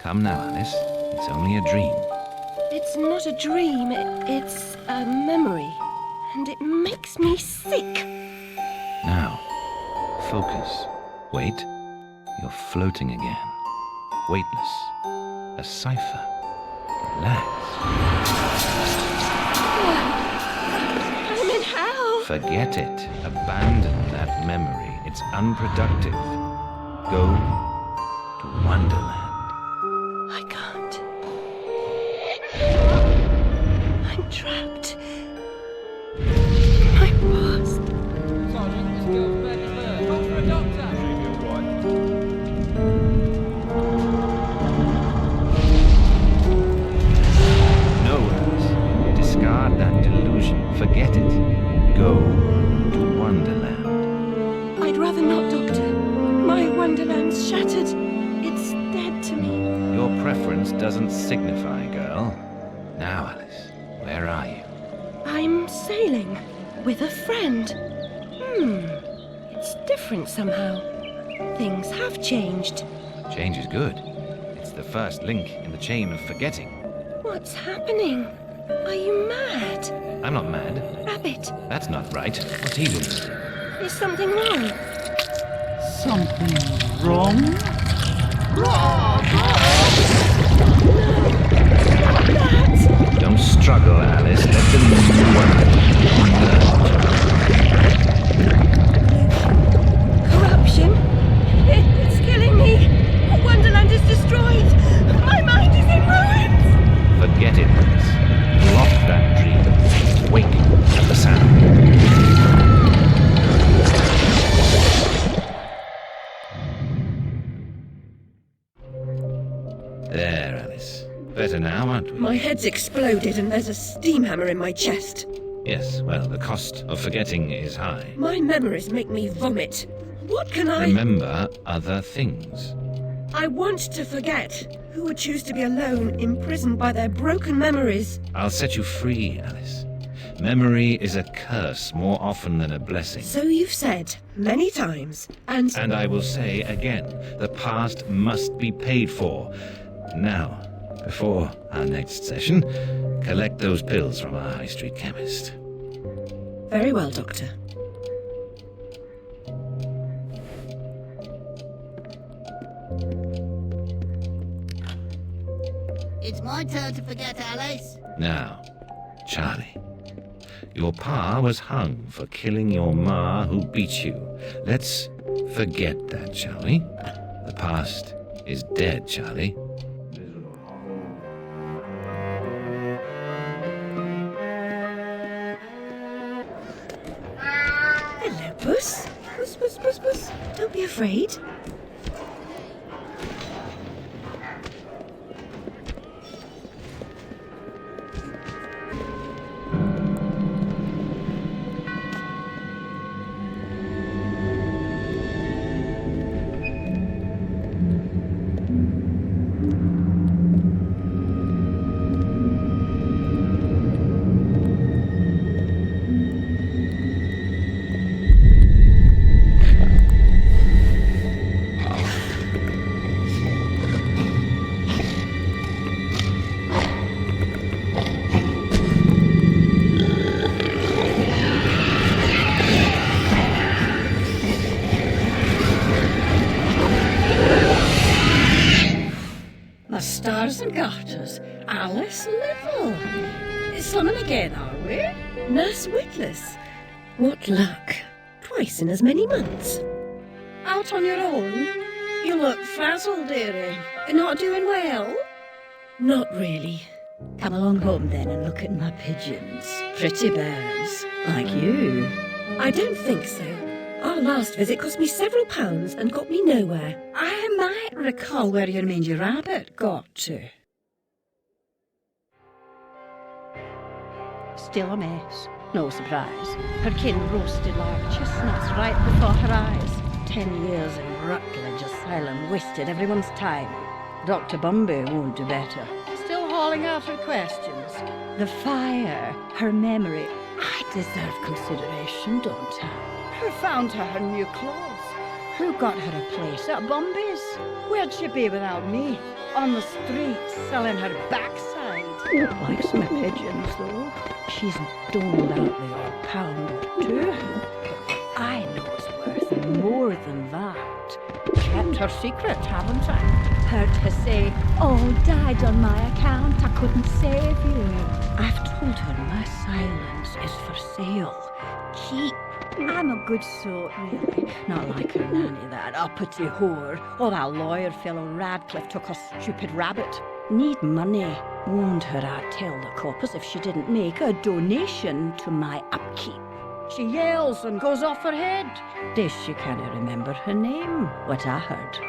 Come now, Alice. It's only a dream. It's not a dream, it's a memory. And it makes me sick. Now, focus. Wait. You're floating again. Weightless. A cipher. Relax. I'm in hell. Forget it. Abandon that memory. It's unproductive. Go to Wonderland. I can't. I'm trapped. My past. Sergeant, this girl's badly burned. Call for a doctor. No, Alice. Discard that delusion. Forget it. Go to Wonderland. I'd rather not, Doctor. My Wonderland's shattered. It's dead to me. Your preference doesn't signify, girl. Now, Alice, where are you? I'm sailing with a friend. It's different somehow. Things have changed. Change is good. It's the first link in the chain of forgetting. What's happening? Are you mad? I'm not mad. Rabbit, That's not right. What's he doing? is something wrong? Something wrong? That! Don't struggle, Alice. Let them Corruption? It's killing me. Wonderland is destroyed. My mind is in ruins. Forget it, Alice. Block that dream. Wake at the sound. There, Alice. Better now, aren't we? My head's exploded and there's a steam hammer in my chest. Yes, well, the cost of forgetting is high. My memories make me vomit. What can I... Remember other things. I want to forget. Who would choose to be alone, imprisoned by their broken memories? I'll set you free, Alice. Memory is a curse more often than a blessing. So you've said many times, and I will say again, the past must be paid for. Now, before our next session, collect those pills from our high street chemist. Very well, Doctor. It's my turn to forget, Alice. Now, Charlie, your pa was hung for killing your ma who beat you. Let's forget that, shall we? The past is dead, Charlie. Hello, Puss. Puss. Don't be afraid. My stars and garters, Alice Little. Slumming again, are we? Nurse Witless. What luck. Twice in as many months. Out on your own? You look frazzled, dearie. Not doing well? Not really. Come along home then and look at my pigeons. Pretty birds, like you. I don't think so. Our last visit cost me several pounds and got me nowhere. I might recall where your mangy rabbit got to. Still a mess. No surprise. Her kin roasted like chestnuts right before her eyes. 10 years in Rutledge Asylum wasted everyone's time. Dr. Bumby won't do better. Still hauling out her questions. The fire, her memory. I deserve consideration, don't I? Who found her new clothes? Who got her a place at Bombay's? Where'd she be without me? On the streets, selling her backside. Likes my pigeons, though. She's doled out the odd pound or two. But I know it's worth more than that. Kept her secret, haven't I? Heard her say, "All died on my account, I couldn't save you." I've told her my silence is for sale. Keep. I'm a good sort, really. Not like her nanny, that uppity whore. Or that lawyer fellow Radcliffe took a stupid rabbit. Need money. Warned her I'd tell the coppers if she didn't make a donation to my upkeep. She yells and goes off her head. Days she can't remember her name, what I heard.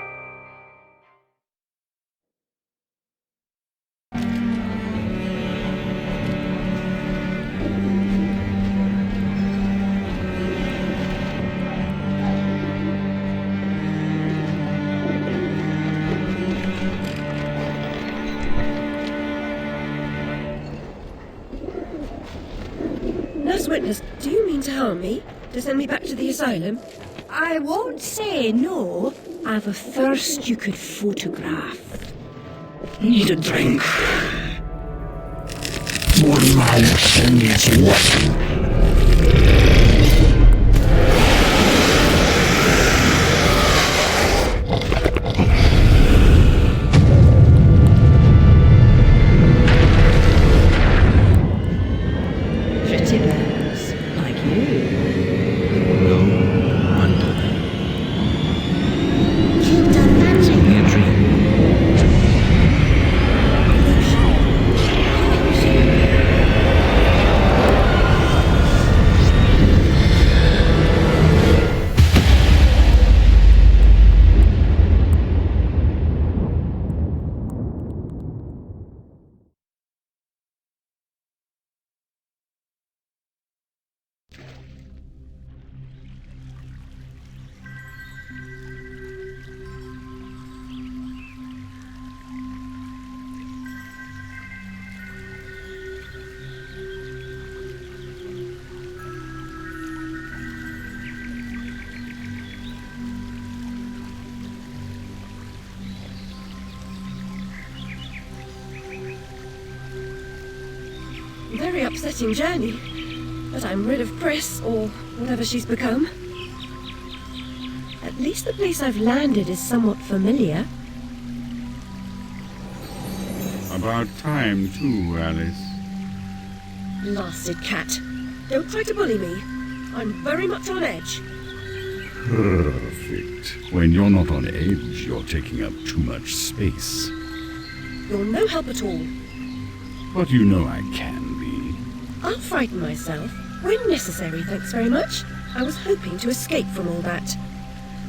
Nurse Witness, do you mean to harm me? To send me back to the asylum? I won't say no. I've a thirst you could photograph. Need a drink. One mouse needs water. Pretty birds, like you. No Wonderland. You've done magic. Only a dream. Very upsetting journey. But I'm rid of Pris, or whatever she's become. At least the place I've landed is somewhat familiar. About time, too, Alice. Blasted cat. Don't try to bully me. I'm very much on edge. Perfect. When you're not on edge, you're taking up too much space. You're no help at all. But you know I can be. I'll frighten myself. When necessary, thanks very much. I was hoping to escape from all that.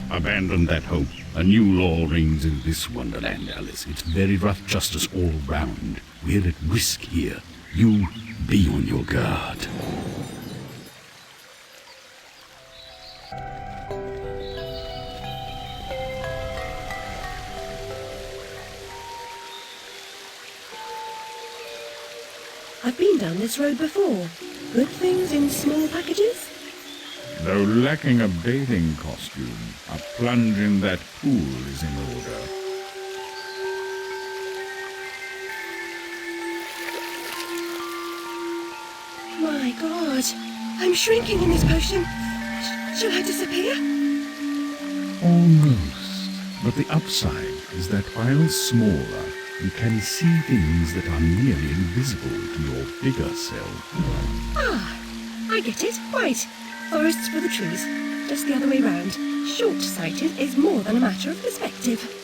Abandon that hope. A new law reigns in this Wonderland, Alice. It's very rough justice all round. We're at risk here. You be on your guard. I've been down this road before. Good things in small packages? Though lacking a bathing costume, a plunge in that pool is in order. My God, I'm shrinking in this potion. Shall I disappear? Almost. But the upside is that while smaller, you can see things that are nearly invisible to your bigger self. Ah, I get it. Right. Forests for the trees. Just the other way round. Short-sighted is more than a matter of perspective.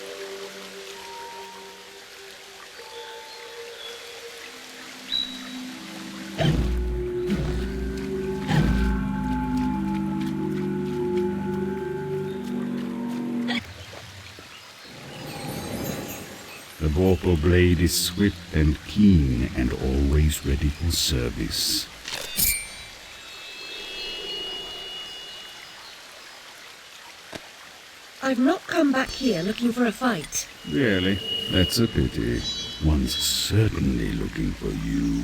The vorpal blade is swift and keen and always ready for service. I've not come back here looking for a fight. Really? That's a pity. One's certainly looking for you.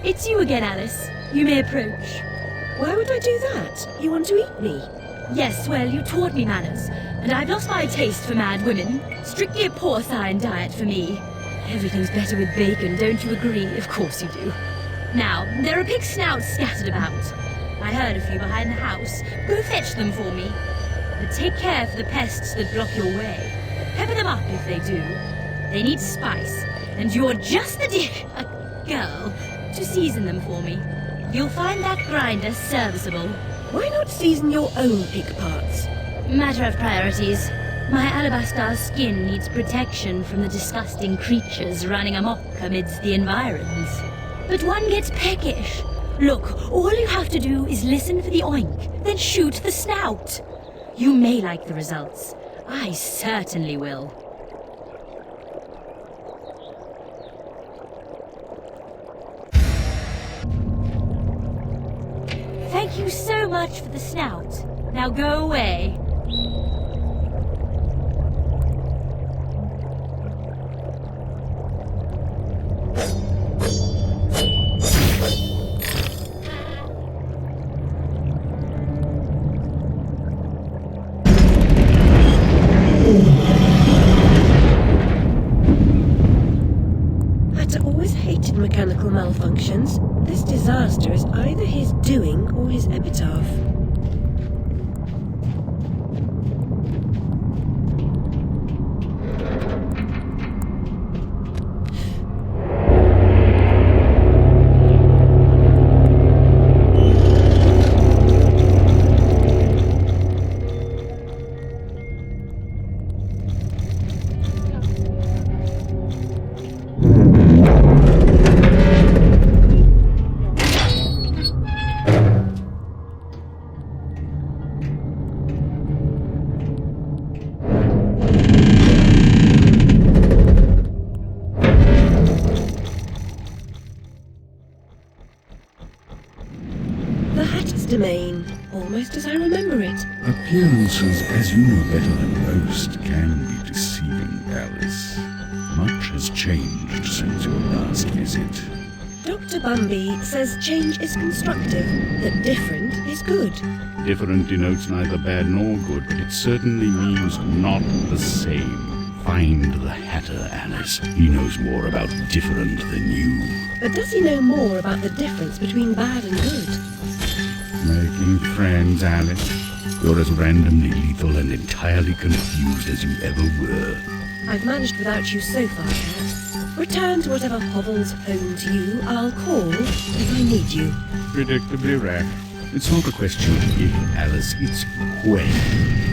It's you again, Alice. You may approach. Why would I do that? You want to eat me? Yes, well, you taught me manners, and I've lost my taste for mad women. Strictly a porcine diet for me. Everything's better with bacon, don't you agree? Of course you do. Now, there are pig snouts scattered about. I heard a few behind the house. Go fetch them for me. But take care for the pests that block your way. Pepper them up if they do. They need spice, and you're just the girl to season them for me. You'll find that grinder serviceable. Why not season your own pig parts? Matter of priorities. My alabaster skin needs protection from the disgusting creatures running amok amidst the environs. But one gets peckish. Look, all you have to do is listen for the oink, then shoot the snout. You may like the results. I certainly will. Thank you so much for the snout. Now go away. Hatter always hated mechanical malfunctions. This disaster is either his doing or his epitaph. The Hatter's domain, almost as I remember it. Appearances, as you know better than most, can be deceiving, Alice. Much has changed since your last visit. Dr. Bumby says change is constructive, that different is good. Different denotes neither bad nor good, but it certainly means not the same. Find the Hatter, Alice. He knows more about different than you. But does he know more about the difference between bad and good? Making friends, Alice. You're as randomly lethal and entirely confused as you ever were. I've managed without you so far, Cat. Return to whatever hovels home to you. I'll call if I need you. Predictably rash. It's not a question of if, Alice, it's when.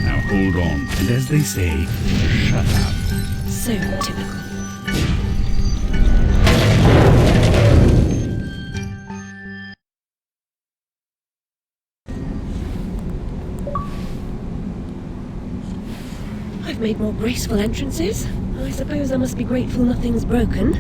Now hold on, and as they say, shut up. So typical. I've made more graceful entrances. I suppose I must be grateful nothing's broken.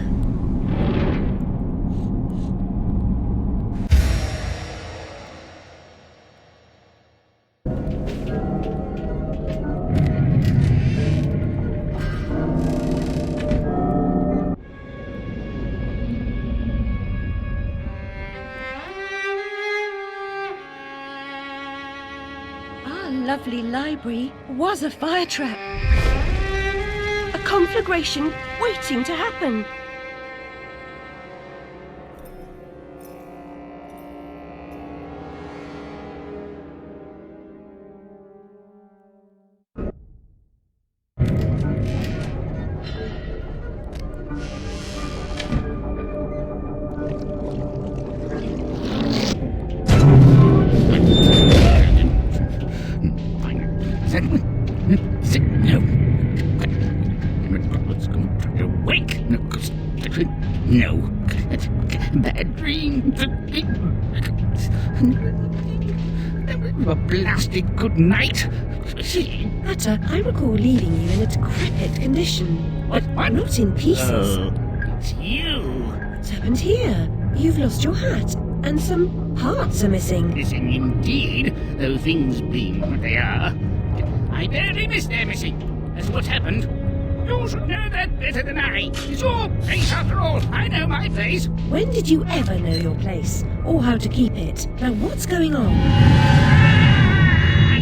Our lovely library was a fire trap. A conflagration waiting to happen. No. Let's go awake. No. Bad dreams. A blasted good night. Hatter, I recall leaving you in a decrepit condition. What? Not in pieces. It's you. What's happened here? You've lost your hat, and some parts are missing. Missing indeed, though things being what they are. I barely missed their missing. That's what's happened. You should know that better than I. It's your place after all. I know my place. When did you ever know your place? Or how to keep it? Now what's going on?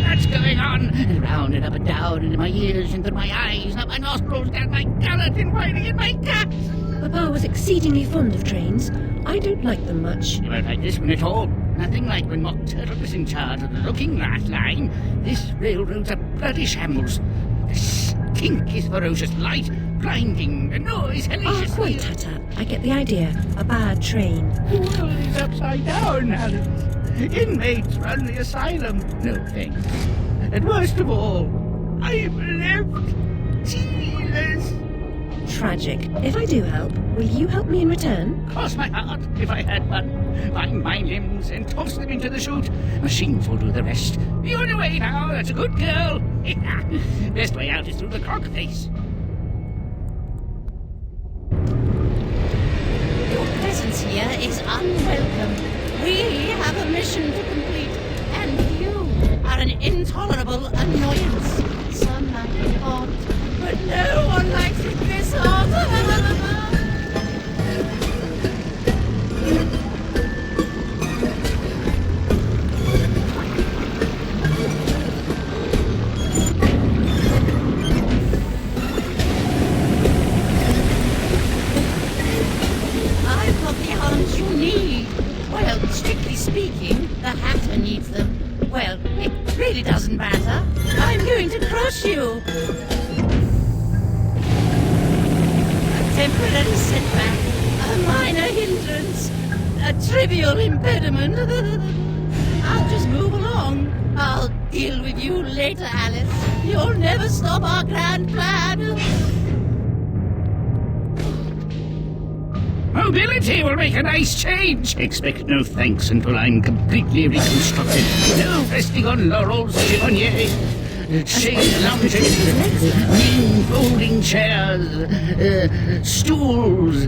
That's going on. And round and up and down, into my ears, into my eyes, up my nostrils, down my gullet, and whining in my guts. Papa was exceedingly fond of trains. I don't like them much. You won't like this one at all. Nothing like when Mock Turtle was in charge of the Looking Glass line. This railroad's a bloody shambles. The stink is ferocious, light, blinding, the noise hellacious. Quite, Hatter. I get the idea. A bad train. The world is upside down, Alice. Inmates run the asylum. No thanks. And worst of all, I'm left tearless. Tragic. If I do help, will you help me in return? Cross my heart, if I had one. Bind my limbs and toss them into the chute. Machines will do the rest. Be on your way now, that's a good girl. Best way out is through the clock face. Your presence here is unwelcome. We have a mission to complete, and you are an intolerable annoyance. Some like it hot, but no one likes it this hot. I've got the arms you need. Well, strictly speaking, the Hatter needs them. Well, it really doesn't matter. I'm going to crush you. A temporary setback, a minor hindrance, a trivial impediment. I'll just move along. I'll deal with you later, Alice. You'll never stop our grand plan. Mobility will make a nice change. Expect no thanks until I'm completely reconstructed. No resting on laurels, chiffonnier. Shade lounges, mean folding chairs, stools.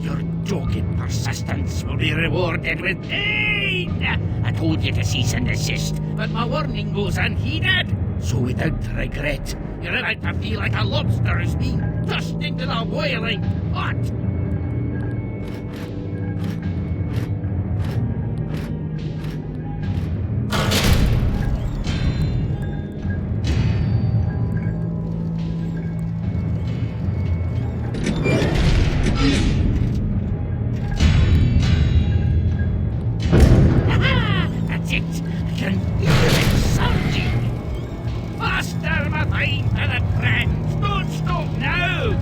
Your dogged persistence will be rewarded with pain. I told you to cease and desist, but my warning goes unheeded. So without regret, you're about to feel like a lobster is being tossed into the boiling pot. That's it. I can feel it surging. Faster, my fine feathered friends! Don't stop now!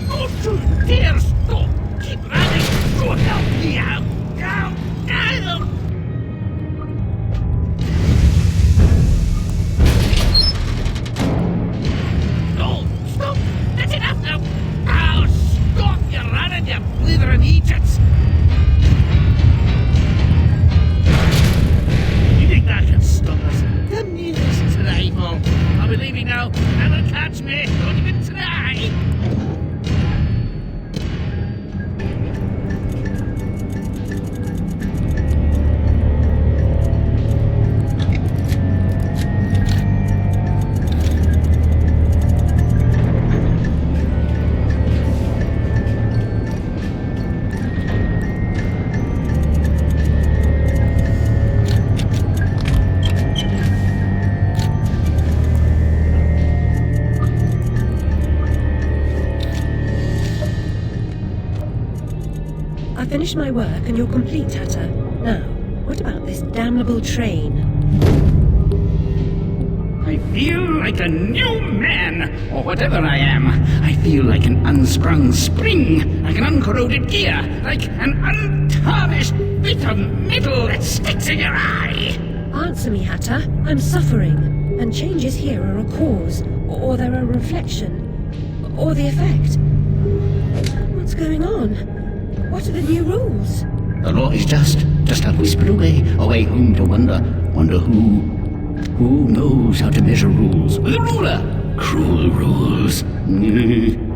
Don't you dare stop! Keep running! So help me out! Now! Now! No! Stop! That's enough now! Now stop! You're running, you blithering Egypts! You think that can stop us? The nearest rival! I'll be leaving now. Never catch me! Don't even try! I finished my work and you're complete, Hatter. Now, what about this damnable train? I feel like a new man, or whatever I am. I feel like an unsprung spring, like an uncorroded gear, like an untarnished bit of metal that sticks in your eye. Answer me, Hatter. I'm suffering. And changes here are a cause, or they're a reflection, or the effect. What's going on? What are the new rules? The law is just a whisper away home to wonder who knows how to measure rules with a ruler. cruel rules.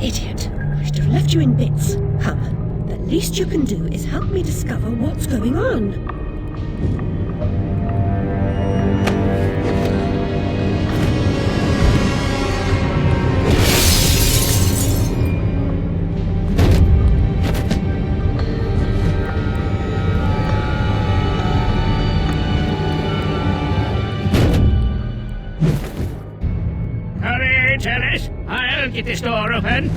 Idiot. I should have left you in bits. Come, the least you can do is help me discover what's going on. Hurry, Alice! I'll get this door open.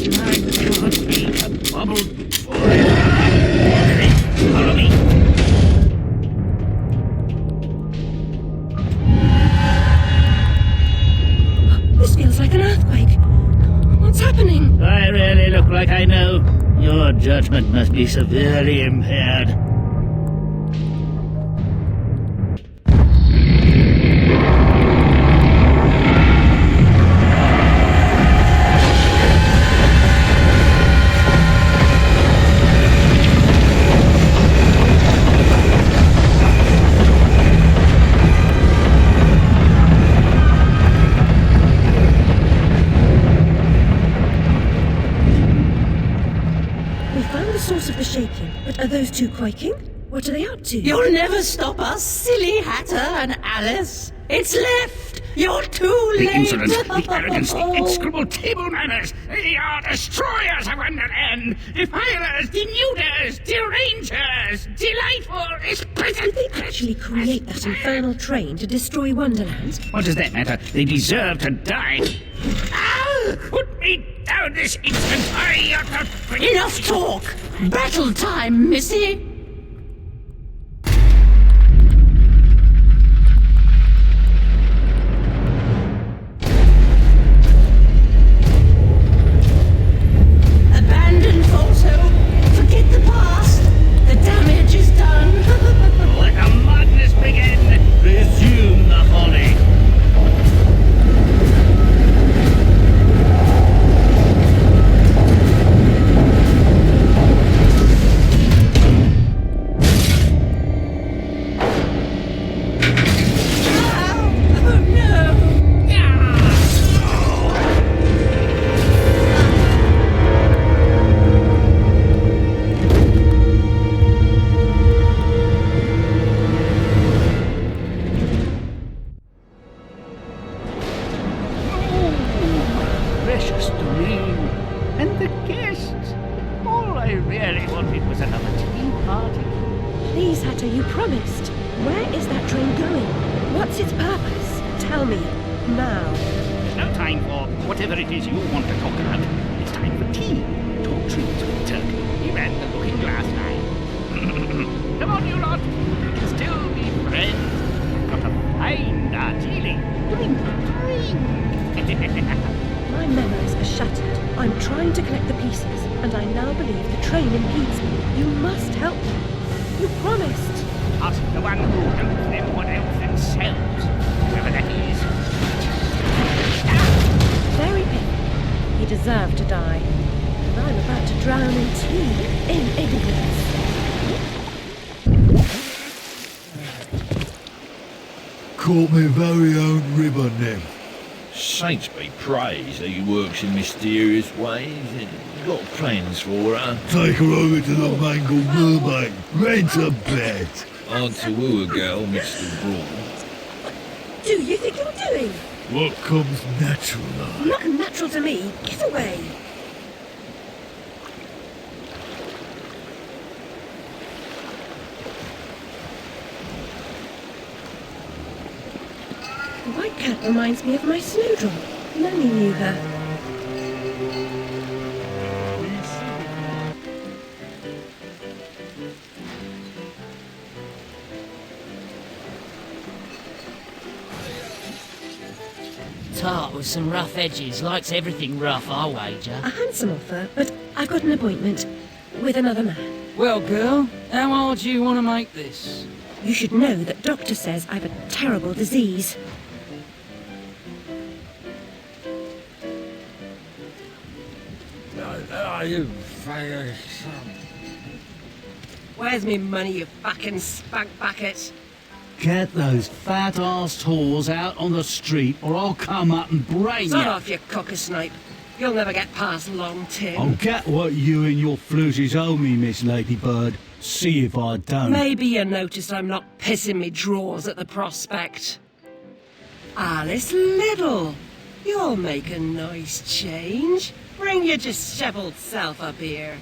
I could be a bubble forever. Follow me. This feels like an earthquake. What's happening? I really look like I know. Your judgment must be severely impaired. We found the source of the shaking, but are those two quaking? What are they up to? You'll never stop us, silly Hatter and Alice. It's left. You're too The late. insolence, the arrogance, the execrable table manners. They are destroyers of Wonderland, defilers, denuders, derangers, delightful, exquisite. Did they actually create that infernal train to destroy Wonderland? What does that matter? They deserve to die. Ah! Put me down this instant. I ought to... Enough talk. Battle time, missy. Abandon photo. Forget the past. The damage is done. Let the madness begin. Resume the folly. Oh no. Precious domain. And the guests. All I really wanted was another tea party. Please, Hatter, you promised. Where is that train going? What's its purpose? Tell me, now. There's no time for whatever it is you want to talk about. It's time for tea. 2 treats with turkey. He ran the looking glass line. Come on, you lot. We can still be friends. I've got a fine Darjeeling. Drink, drink. My memories are shattered. I'm trying to collect the pieces, and I now believe the train impedes me. You must help me. You promised. Ask the one who helps them what else themselves. Whoever that is. Very pitiful. He deserved to die. And I'm about to drown in tea in ignorance. Caught me very own ribbon then. Saints be praised that he works in mysterious ways. He's got plans for her. Take her over to the Mangled Mermaid. Rent a bed. Hard to woo a girl, Mr. Braun. Do you think you're doing? What comes natural like? Not natural to me. Get away. The white cat reminds me of my snowdrop. Nanny knew her. Tart with some rough edges. Likes everything rough, I'll wager. A handsome offer, but I've got an appointment with another man. Well, girl, how hard do you want to make this? You should know that doctor says I've a terrible disease. Where's me money, you fucking spank bucket? Get those fat-ass whores out on the street or I'll come up and brain Sod you. off, you cocker-snipe. You'll never get past Long Tim. I'll get what you and your floozies owe me, Miss Ladybird. See if I don't. Maybe you noticed I'm not pissing me drawers at the prospect. Alice Liddle, you'll make a nice change. Bring your dishevelled self up here.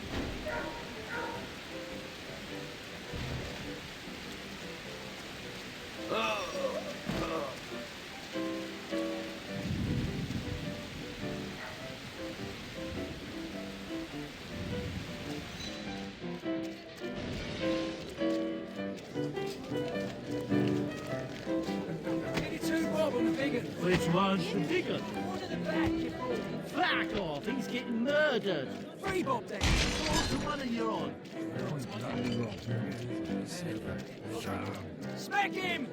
Which one's the bigger? Back off, he's getting murdered. Free Bob then. What's the money you're on? Smack him!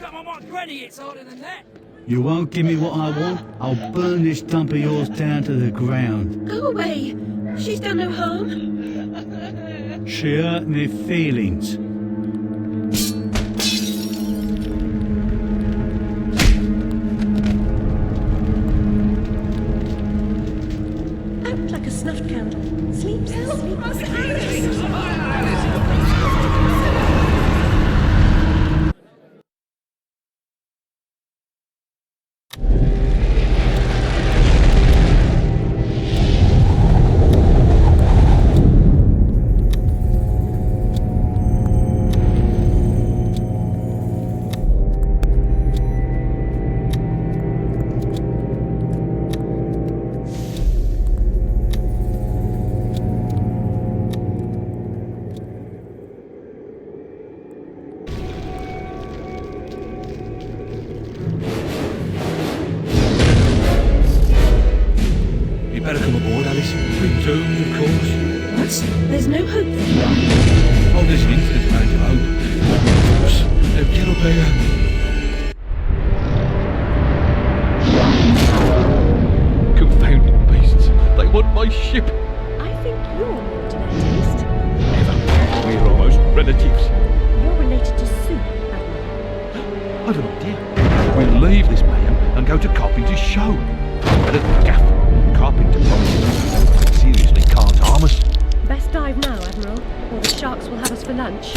Come on, my granny, it's harder than that. You won't give me what I want? I'll burn this dump of yours down to the ground. Go away. She's done no harm. She hurt me feelings. Out like a snuffed candle. Sleep, sleep. Better come aboard, Alice. We're doomed, of course. What? There's no hope then? Oh, there's an infinite amount of hope. Of course. Now get up here. Confounded beasts. They want my ship. I think you're more to their taste. Never. We're almost relatives. You're related to Sue, Admiral. I've an idea. We'll leave this mayhem and go to Carpenter's show. Better than Gaff. Carpenter promises. Seriously can't harm us. Best dive now, Admiral, or the sharks will have us for lunch.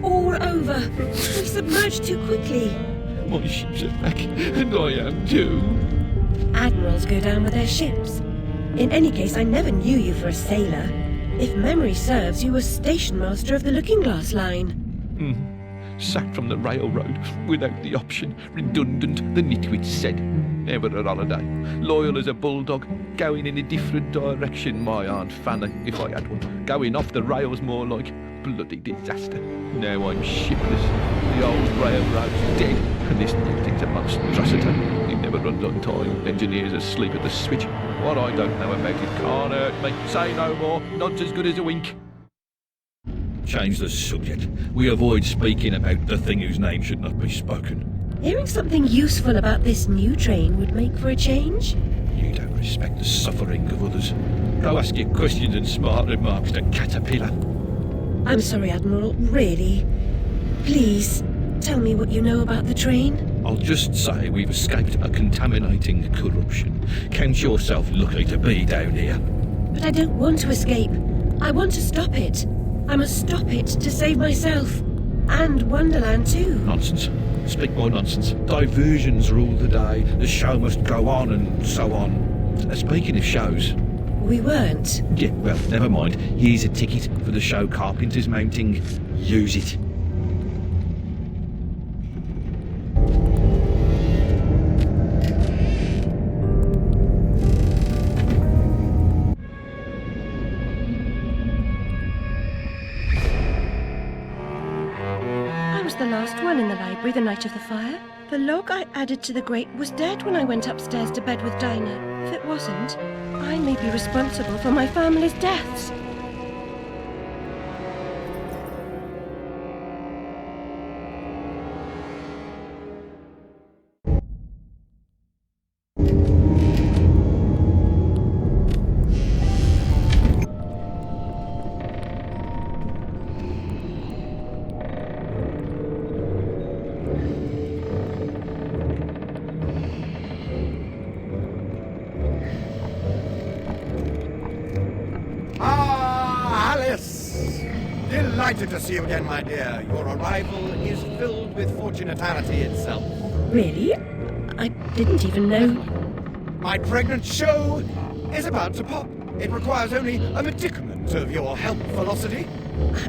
All over. We submerged too quickly. My ship's a wreck, and I am too. Admirals go down with their ships. In any case, I never knew you for a sailor. If memory serves, you were station master of the Looking Glass line. Sacked from the railroad without the option. Redundant, the nitwit said. Ever a holiday. Loyal as a bulldog. Going in a different direction, my Aunt Fanny, if I had one. Going off the rails more like. Bloody disaster. Now I'm shipless. The old railroad's dead, and this new thing's a monstrosity. It never runs on time. Engineers asleep at the switch. What I don't know about it can't hurt me. Say no more. Nod's as good as a wink. Change the subject. We avoid speaking about the thing whose name should not be spoken. Hearing something useful about this new train would make for a change. You don't respect the suffering of others. Go ask your questions and smart remarks to Caterpillar. I'm sorry, Admiral, really. Please, tell me what you know about the train. I'll just say we've escaped a contaminating corruption. Count yourself lucky to be down here. But I don't want to escape. I want to stop it. I must stop it to save myself. And Wonderland too. Nonsense. Speak more nonsense. Diversions rule the day. The show must go on and so on. Speaking of shows... We weren't. Yeah, well, never mind. Here's a ticket for the show Carpenter's mounting. Use it. I was the last one in the library the night of the fire. The log I added to the grate was dead when I went upstairs to bed with Dinah. If it wasn't, I may be responsible for my family's deaths. Delighted to see you again, my dear. Your arrival is filled with fortunatality itself. Really? I didn't even know. My pregnant show is about to pop. It requires only a medicament of your health velocity.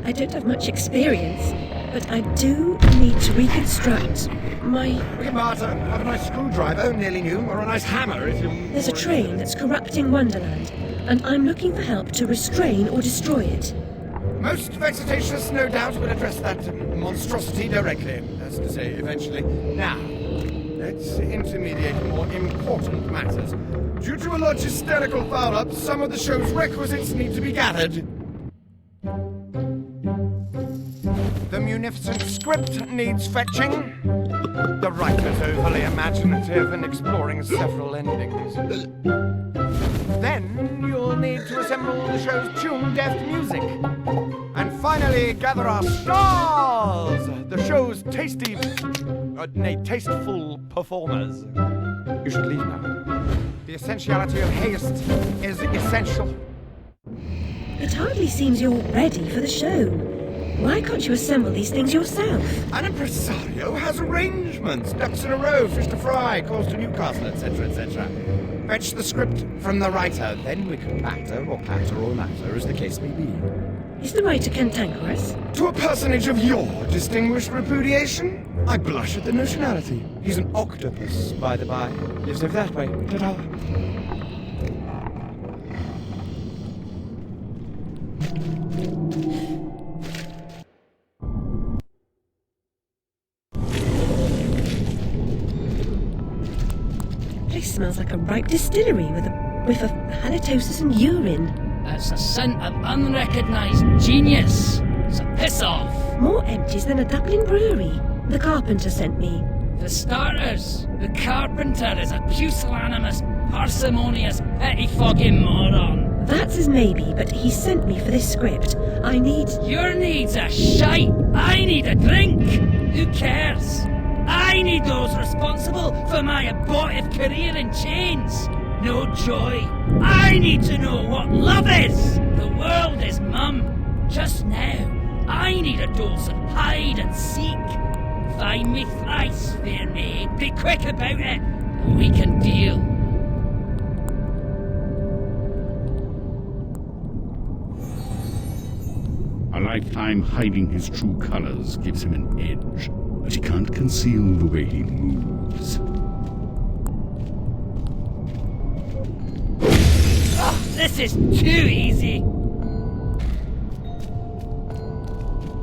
I don't have much experience, but I do need to reconstruct my... Marta, have a nice screwdriver, nearly new, or a nice hammer if you... There's a train that's corrupting Wonderland, and I'm looking for help to restrain or destroy it. Most vexatious, no doubt, will address that monstrosity directly. That's to say, eventually. Now, let's intermediate more important matters. Due to a logisterical foul-up, some of the show's requisites need to be gathered. The munificent script needs fetching. The writer's overly imaginative and exploring several endings. Then you'll need to assemble the show's tune-deaf music. And finally, gather our stars! The show's tasteful performers. You should leave now. The essentiality of haste is essential. It hardly seems you're ready for the show. Why can't you assemble these things yourself? An impresario has arrangements. Ducks in a row, fish to fry, calls to Newcastle, etc., etc. Fetch the script from the writer, then we can patter or matter, as the case may be. Is the writer cantankerous? To a personage of your distinguished repudiation, I blush at the notionality. He's an octopus, by the by. Lives over that way. Ta-da. Place smells like a ripe distillery with a whiff of halitosis and urine. That's a scent of unrecognised genius. So piss off. More empties than a Dublin brewery. The carpenter sent me. For starters, the carpenter is a pusillanimous, parsimonious, pettifogging moron. That's his maybe, but he sent me for this script. I need... Your needs are shite. I need a drink. Who cares? I need those responsible for my abortive career in chains. No joy. I need to know what love is. The world is mum. Just now, I need a dose of hide and seek. Find me thrice, fair maid. Be quick about it, and we can deal. A lifetime hiding his true colors gives him an edge, but he can't conceal the way he moves. Oh, this is too easy.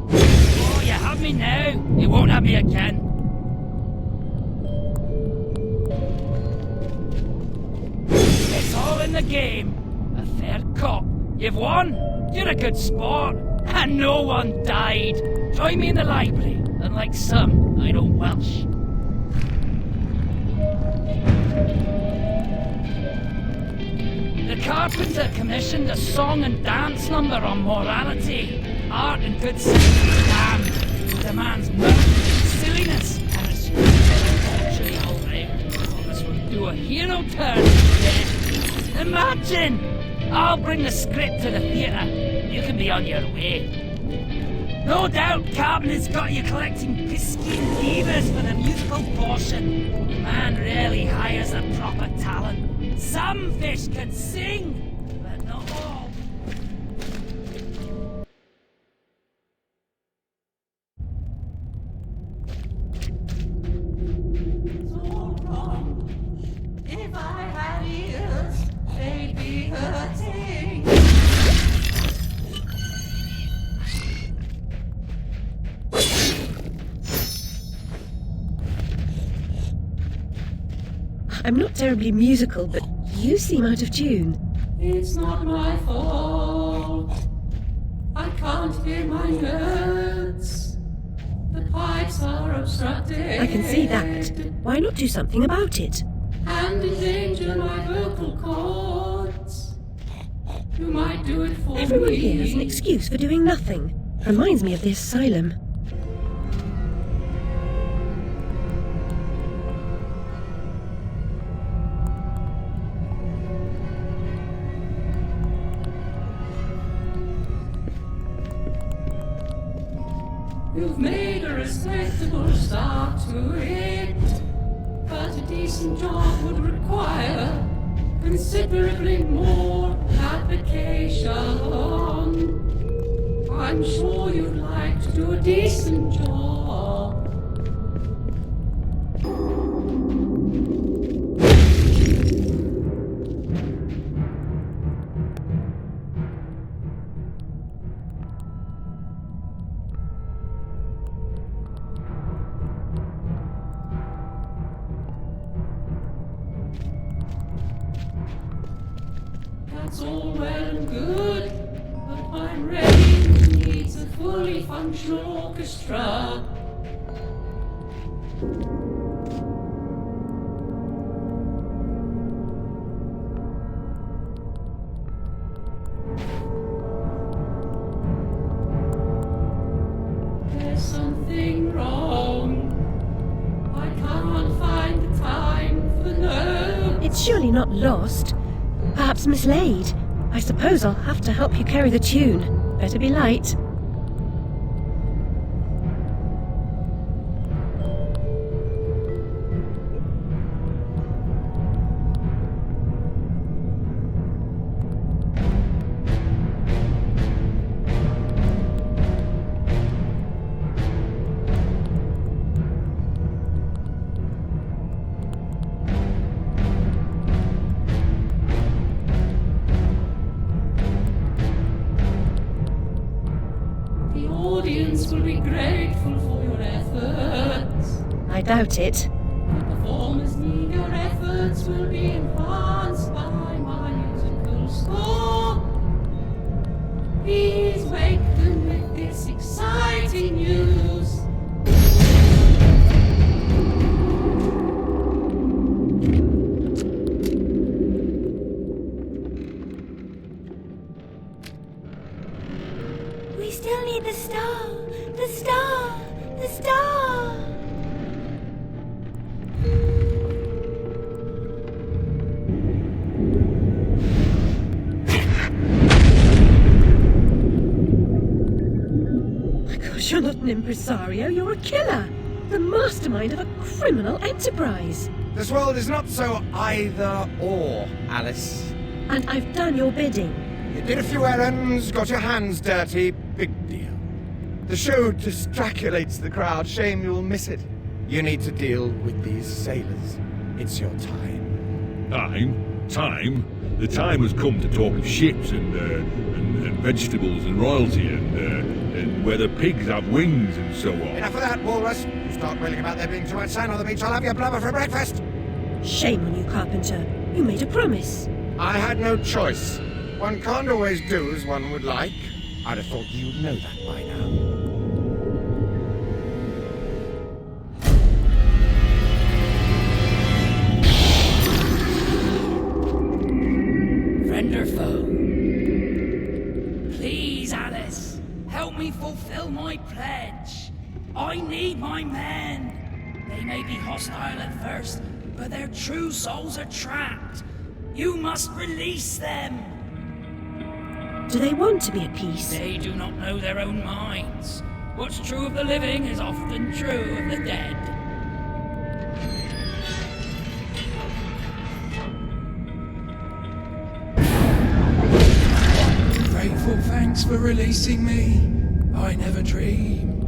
Oh, you have me now. You won't have me again. It's all in the game. A fair cop. You've won. You're a good sport. And no one died. Join me in the library. Unlike some, I don't welsh. The carpenter commissioned a song and dance number on morality. Art and good sense damned. It demands mirth, silliness, and a actually all round. This will do a hero turn instead. Imagine! I'll bring the script to the theatre. You can be on your way. No doubt Carpenter's got you collecting piscine divas for the musical portion. The man rarely hires a proper talent. Some fish can sing, but not all. It's all wrong. If I had ears, they'd be hurting. I'm not terribly musical, but you seem out of tune. It's not my fault. I can't hear my notes. The pipes are obstructed. I can see that. Why not do something about it? And endanger my vocal cords. You might do it for Everyone me. here has an excuse for doing nothing. Reminds me of the asylum. You've made a respectable start to it, but a decent job would require considerably more application. I'm sure you'd like to do a decent job. That's all well and good, but my brain needs a fully functional orchestra. There's something wrong. I can't find the time for the notes. It's surely not lost. Perhaps mislaid. I suppose I'll have to help you carry the tune. Better be light. The audience will be grateful for your efforts. I doubt it. The performers need your efforts will be enhanced by my musical score. Please wake them with this exciting news. We still need the star! The star! The star! My gosh, you're not an impresario, you're a killer! The mastermind of a criminal enterprise! This world is not so either or, Alice. And I've done your bidding. You did a few errands, got your hands dirty, big deal. The show distraculates the crowd, shame you'll miss it. You need to deal with these sailors. It's your time. Time? The time has come to talk of ships and vegetables and royalty and whether pigs have wings and so on. Enough of that, Walrus. You start railing about there being too much sand on the beach, I'll have your blubber for breakfast. Shame on you, Carpenter. You made a promise. I had no choice. One can't always do as one would like. I'd have thought you'd know that by now. Friend or foe? Please, Alice, help me fulfill my pledge. I need my men. They may be hostile at first, but their true souls are trapped. You must release them. Do they want to be at peace? They do not know their own minds. What's true of the living is often true of the dead. Thanks for releasing me. I never dreamed.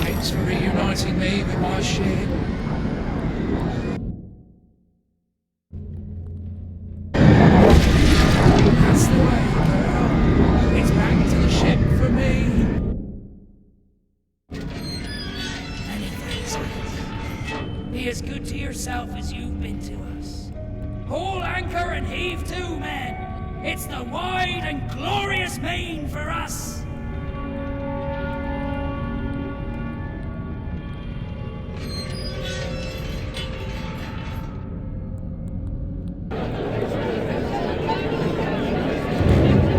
Thanks for reuniting me with my ship. That's the way, girl. It's back to the ship for me. Many thanks, Alice. Be as good to yourself as you've been to us. Haul anchor and heave to, men. It's the wide and glorious main for us.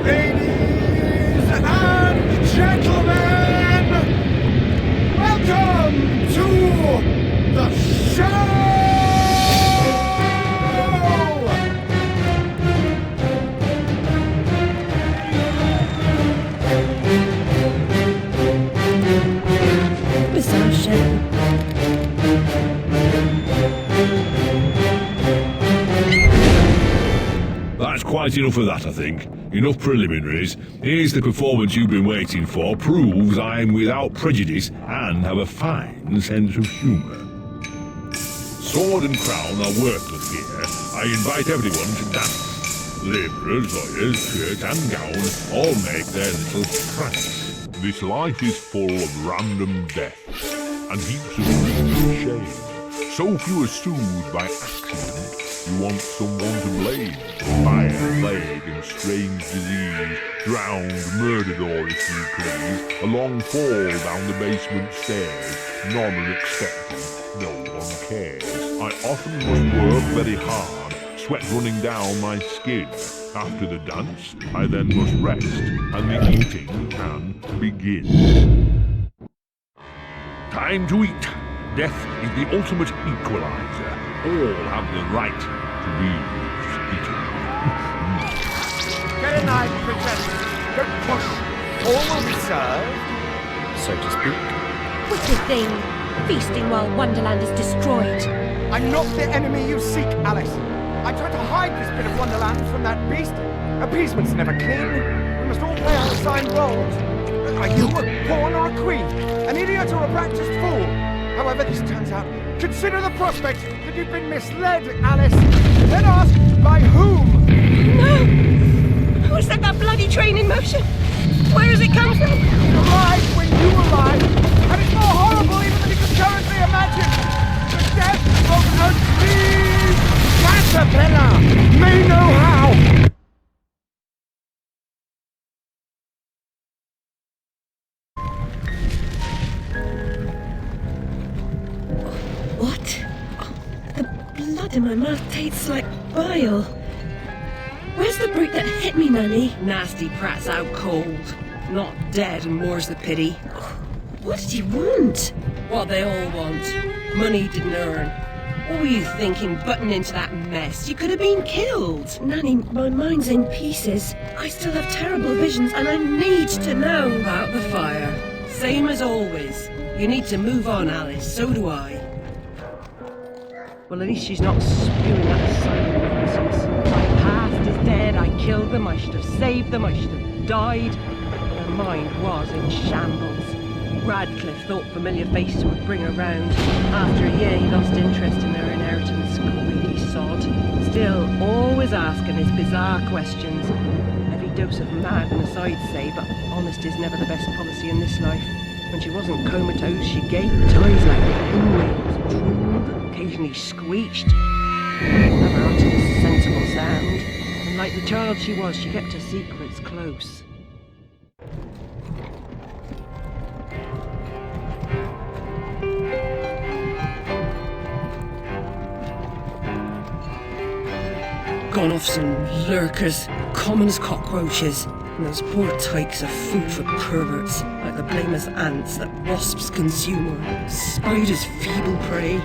Ladies and gentlemen, welcome to the show! Bizarre show. That's quite enough of that, I think. Enough preliminaries. Here's the performance you've been waiting for. Proves I'm without prejudice and have a fine sense of humour. Sword and crown are worthless here. I invite everyone to dance. Labourers, lawyers, shirt and gown all make their little price. This life is full of random death and heaps of random shame. So few are soothed by accident. You want someone to blame. Fire, plague, and strange disease. Drowned, murdered, or if you please, a long fall down the basement stairs. None are expected. No one cares. I often must work very hard, sweat running down my skin. After the dance, I then must rest, and the eating can begin. Time to eat. Death is the ultimate equalizer. All have the right to be eaten. Get a knife, princess. Don't push. All will be served, so to speak. Wicked thing. Feasting while Wonderland is destroyed. I'm not the enemy you seek, Alice. I tried to hide this bit of Wonderland from that beast. Appeasement's never clean. We must all play our assigned roles. Are you a pawn or a queen? An idiot or a practiced fool? However this turns out, consider the prospect that you've been misled, Alice. Then ask, by whom? No! Who set that bloody train in motion? Where has it come from? It arrived when you arrived, and it's more horrible even than you can currently imagine. The death of a thief caterpillar may know how. What? Oh, the blood in my mouth tastes like bile. Where's the brute that hit me, Nanny? Nasty prat's out cold. Not dead, and more's the pity. What did he want? What they all want. Money he didn't earn. What were you thinking, butting into that mess? You could have been killed. Nanny, my mind's in pieces. I still have terrible visions, and I need to know. About the fire. Same as always. You need to move on, Alice. So do I. Well, at least she's not spewing that asylum nonsense. My past is dead. I killed them. I should have saved them. I should have died. Her mind was in shambles. Radcliffe thought familiar faces would bring her round. After a year, he lost interest in her inheritance. Greedy sod. Still, always asking his bizarre questions. Every dose of madness, I'd say, but honesty's never the best policy in this life. When she wasn't comatose, she gave ties like pinwheels, drooled, occasionally screeched. Never uttered a sensible sound. And like the child she was, she kept her secrets close. Gone off some lurkers, common as cockroaches. And those poor tykes are food for perverts, like the blameless ants that wasps consume or spiders' feeble prey.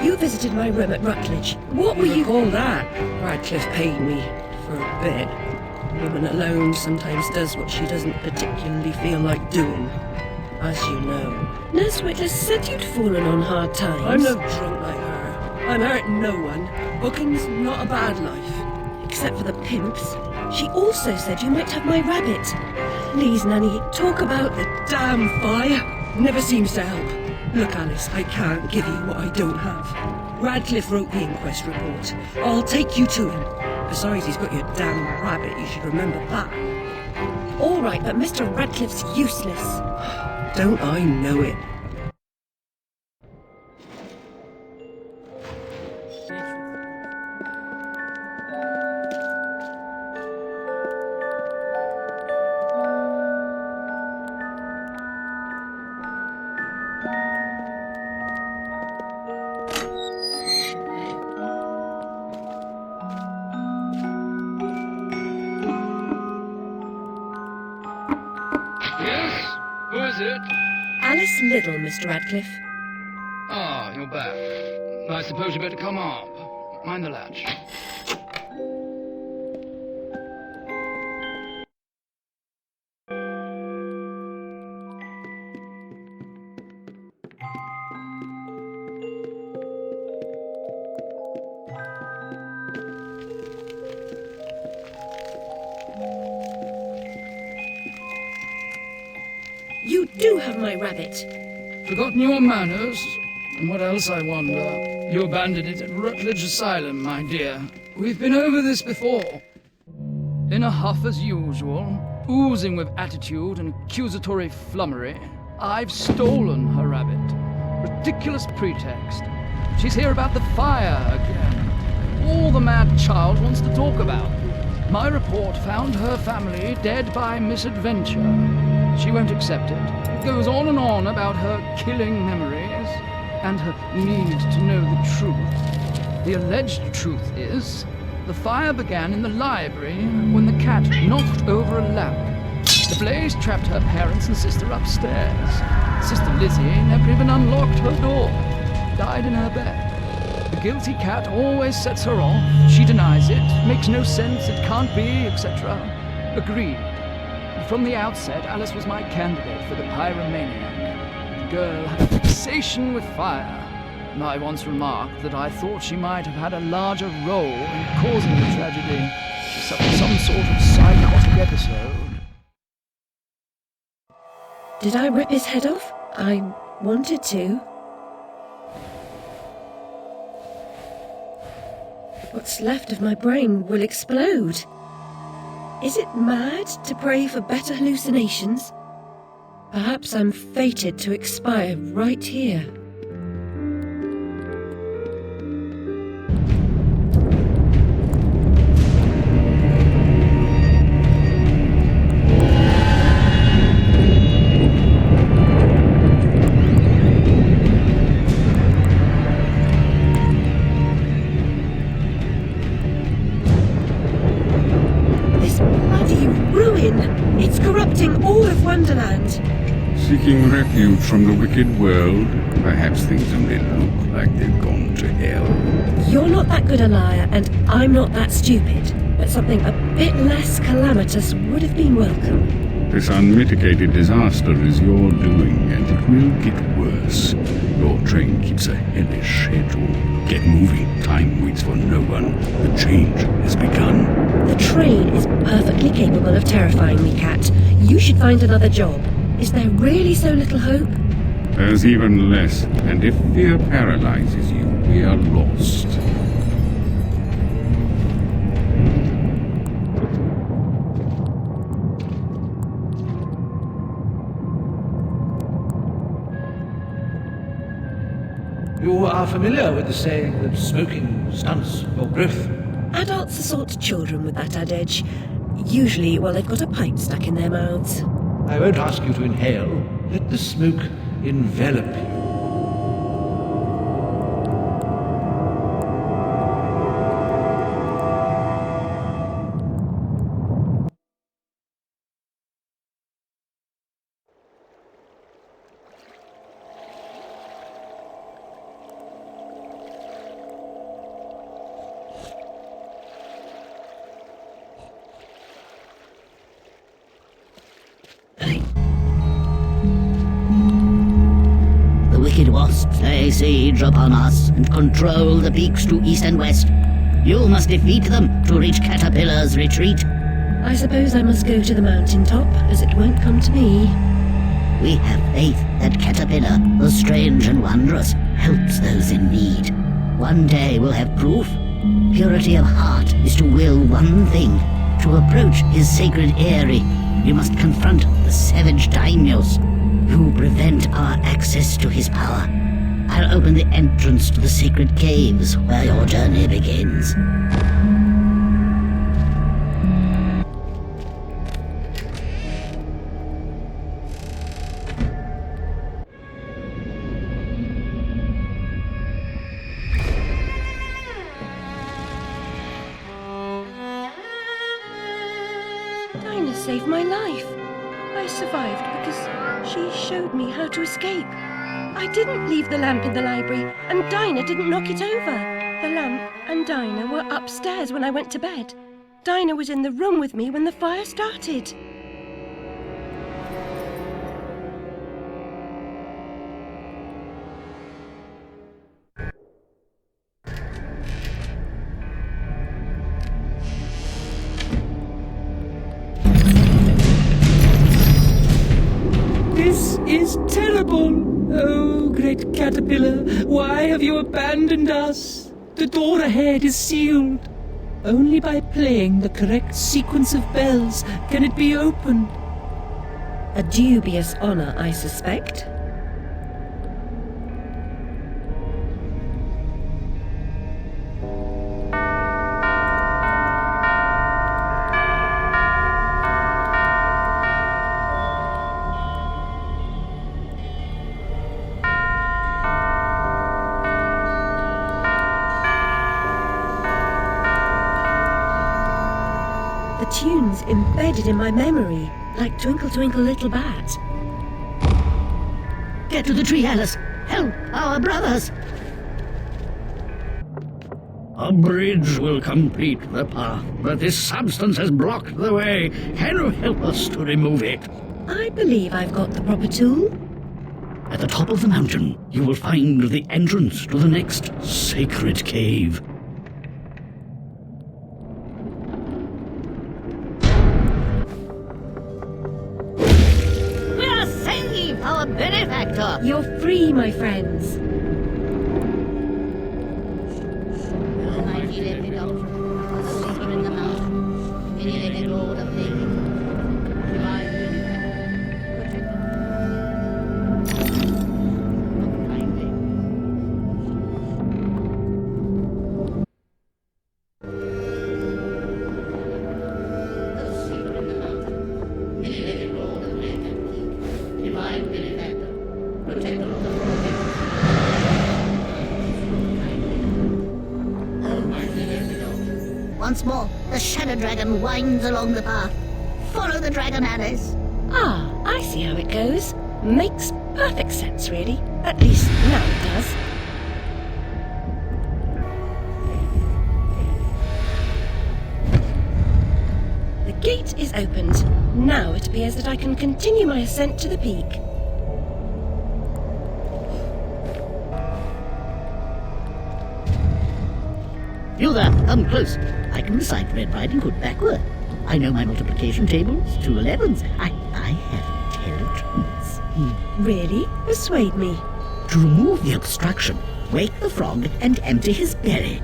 You visited my room at Rutledge. What were you... All that? Radcliffe paid me for a bit. A woman alone sometimes does what she doesn't particularly feel like doing. as you know. Nurse Whitler said you'd fallen on hard times. I'm no drunk like her. I'm hurting no one. Booking's not a bad life. Except for the pimps. She also said you might have my rabbit. Please, Nanny, talk about the... Damn fire! Never seems to help. Look, Alice, I can't give you what I don't have. Radcliffe wrote the inquest report. I'll take you to him. Besides, he's got your damn rabbit, you should remember that. All right, but Mr. Radcliffe's useless. Don't I know it? Who is it? Alice Liddell, Mr. Radcliffe. Ah, you're back. I suppose you better come up. Mind the latch. You do have my rabbit. Forgotten your manners? And what else, I wonder? You abandoned it at Rutledge Asylum, my dear. We've been over this before. In a huff as usual, oozing with attitude and accusatory flummery, I've stolen her rabbit. Ridiculous pretext. She's here about the fire again. All the mad child wants to talk about. My report found her family dead by misadventure. She won't accept it. It goes on and on about her killing memories and her need to know the truth. The alleged truth is, the fire began in the library when the cat knocked over a lamp. The blaze trapped her parents and sister upstairs. Sister Lizzie never even unlocked her door. Died in her bed. The guilty cat always sets her off. She denies it, makes no sense, it can't be, etc. Agreed. From the outset, Alice was my candidate for the pyromaniac. The girl had a fixation with fire. And I once remarked that I thought she might have had a larger role in causing the tragedy. She suffered some sort of psychotic episode. Did I rip his head off? I wanted to. What's left of my brain will explode. Is it mad to pray for better hallucinations? Perhaps I'm fated to expire right here. It's corrupting all of Wonderland. Seeking refuge from the wicked world, perhaps things may look like they've gone to hell. You're not that good a liar, and I'm not that stupid. But something a bit less calamitous would have been welcome. This unmitigated disaster is your doing, and it will get worse. Your train keeps a hellish schedule. Get moving. Time waits for no one. The change has begun. The train is perfectly capable of terrifying me, Cat. You should find another job. Is there really so little hope? There's even less, and if fear paralyzes you, we are lost. You are familiar with the saying that smoking stunts your growth? Adults assault children with that adage. Usually, well, they've got a pipe stuck in their mouths. I won't ask you to inhale. Let the smoke envelop you. wicked wasps lay siege upon us and control the peaks to east and west. You must defeat them to reach Caterpillar's retreat. I suppose I must go to the mountaintop, as it won't come to me. We have faith that Caterpillar, the strange and wondrous, helps those in need. One day we'll have proof. Purity of heart is to will one thing, to approach his sacred eyrie. You must confront the savage daimyos who prevent our access to his power. I'll open the entrance to the sacred caves where your journey begins. Dinah saved my life. I survived because she showed me how to escape. I didn't leave the lamp in the library, and Dinah didn't knock it over. The lamp and Dinah were upstairs when I went to bed. Dinah was in the room with me when the fire started. This is terrible. Oh, great caterpillar, why have you abandoned us? The door ahead is sealed. Only by playing the correct sequence of bells can it be opened. A dubious honor, I suspect. The tune's embedded in my memory, like Twinkle Twinkle Little Bat. Get to the tree, Alice. Help our brothers. A bridge will complete the path, but this substance has blocked the way. Can you help us to remove it? I believe I've got the proper tool. At the top of the mountain, you will find the entrance to the next sacred cave. Our benefactor! You're free, my friends. Once more, the Shadow Dragon winds along the path. Follow the dragon, Alice. Ah, I see how it goes. Makes perfect sense, really. At least now it does. The gate is opened. Now it appears that I can continue my ascent to the peak. You there, come close. I can recite Red Riding Hood backward. I know my multiplication tables, 2 11s. I have intelligence. Really? Persuade me. To remove the obstruction, wake the frog and empty his belly.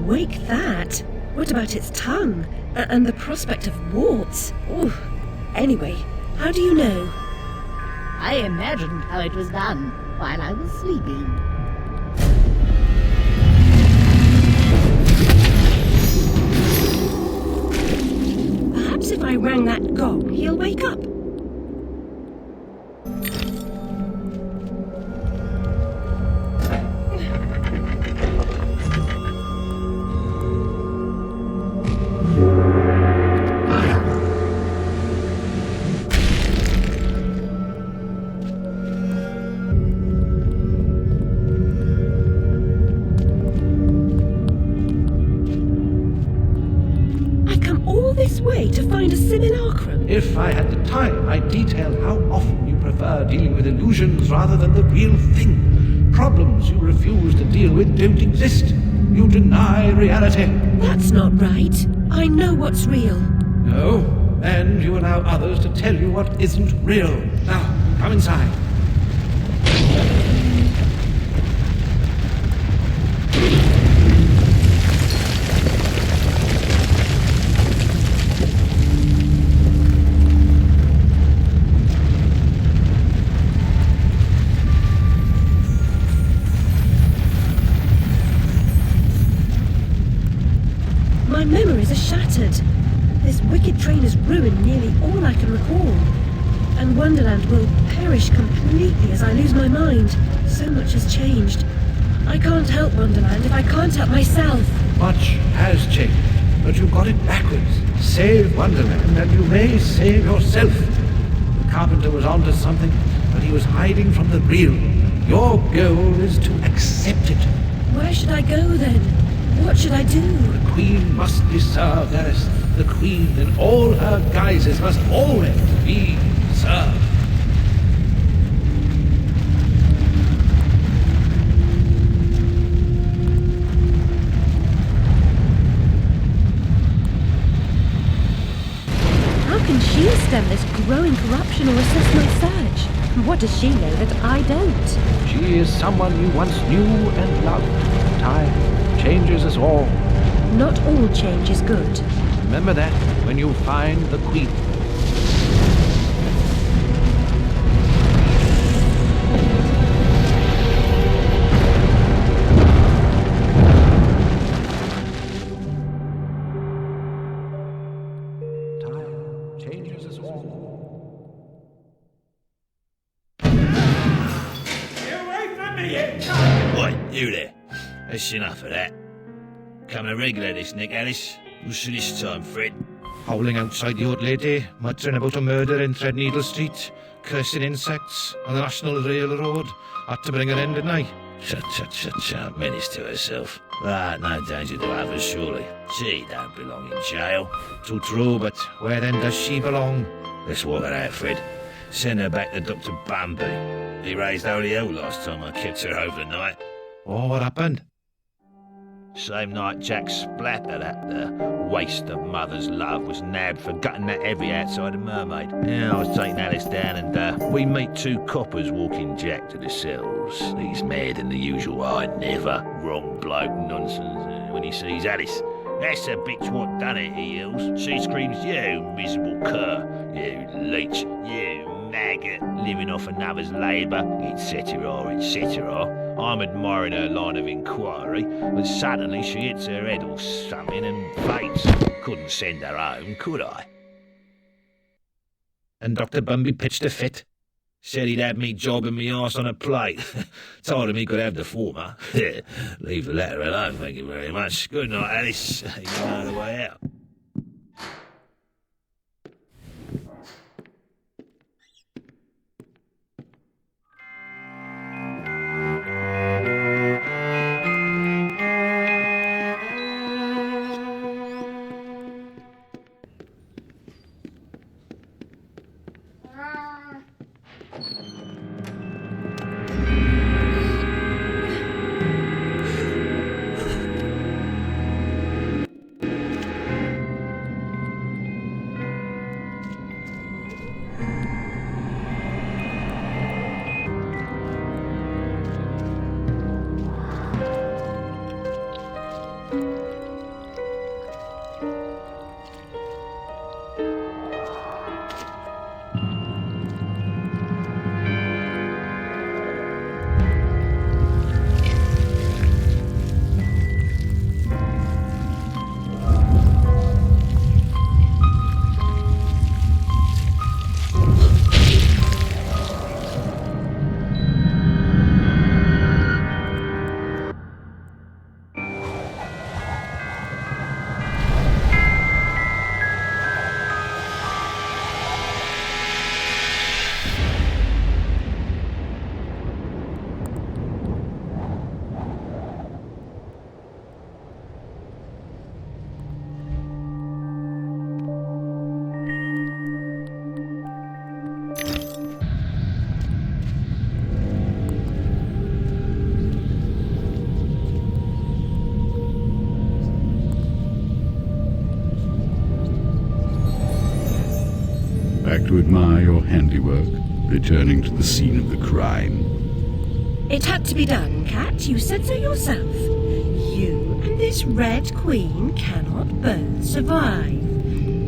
Wake that? What about its tongue? And the prospect of warts? Ooh. Anyway, how do you know? I imagined how it was done while I was sleeping. Perhaps if I rang that gong, he'll wake up. If I had the time, I'd detail how often you preferred dealing with illusions rather than the real thing. Problems you refuse to deal with don't exist. You deny reality. That's not right. I know what's real. No, and you allow others to tell you what isn't real. Now, come inside. My memories are shattered. This wicked train has ruined nearly all I can recall. And Wonderland will perish completely as I lose my mind. So much has changed. I can't help Wonderland if I can't help myself. Much has changed, but you got it backwards. Save Wonderland and you may save yourself. The carpenter was onto something, but he was hiding from the real. Your goal is to accept it. Where should I go then? What should I do? The Queen must be served, Alice. The Queen in all her guises must always be served. How can she stem this growing corruption or assess my search? What does she know that I don't? She is someone you once knew and loved. Time changes us all. Not all change is good. Remember that when you find the Queen. Time changes us all. Get away from me, you Oi, you there. That's enough of that. Come a regular this, Nick Alice. What's this time, Fred? Howling outside the old lady, muttering about a murder in Threadneedle Street, cursing insects on the National Railroad. Had to bring her in, didn't I? Shut, menace to herself. Ah, no danger to others, surely. She don't belong in jail. Too true, but where then does she belong? Let's walk her out, Fred. Send her back to Dr. Bambi. He raised holy hell last time I kept her overnight. Oh, what happened? Same night Jack Splatter, that waste of mother's love, was nabbed for gutting that heavy outside a mermaid. Yeah, I was taking Alice down and we meet two coppers walking Jack to the cells. He's mad in the usual I never, wrong bloke nonsense when he sees Alice. That's the bitch what done it, he yells. She screams, you miserable cur, you leech, you maggot, living off another's labour, etc., etc. I'm admiring her line of inquiry, but suddenly she hits her head or something and faints. Couldn't send her home, could I? And Dr. Bumby pitched a fit. Said he'd have me jobbing me arse on a plate. Told him he could have the former. Leave the latter alone, thank you very much. Good night, Alice. You know the way out. to admire your handiwork, returning to the scene of the crime. It had to be done, Cat. You said so yourself. You and this Red Queen cannot both survive.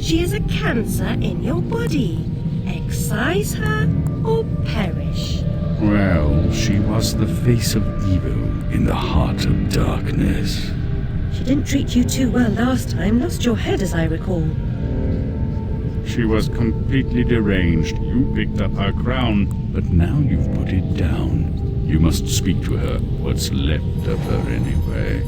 She is a cancer in your body. Excise her or perish. Well, she was the face of evil in the heart of darkness. She didn't treat you too well last time. Lost your head, as I recall. She was completely deranged. You picked up her crown, but now you've put it down. You must speak to her. What's left of her, anyway?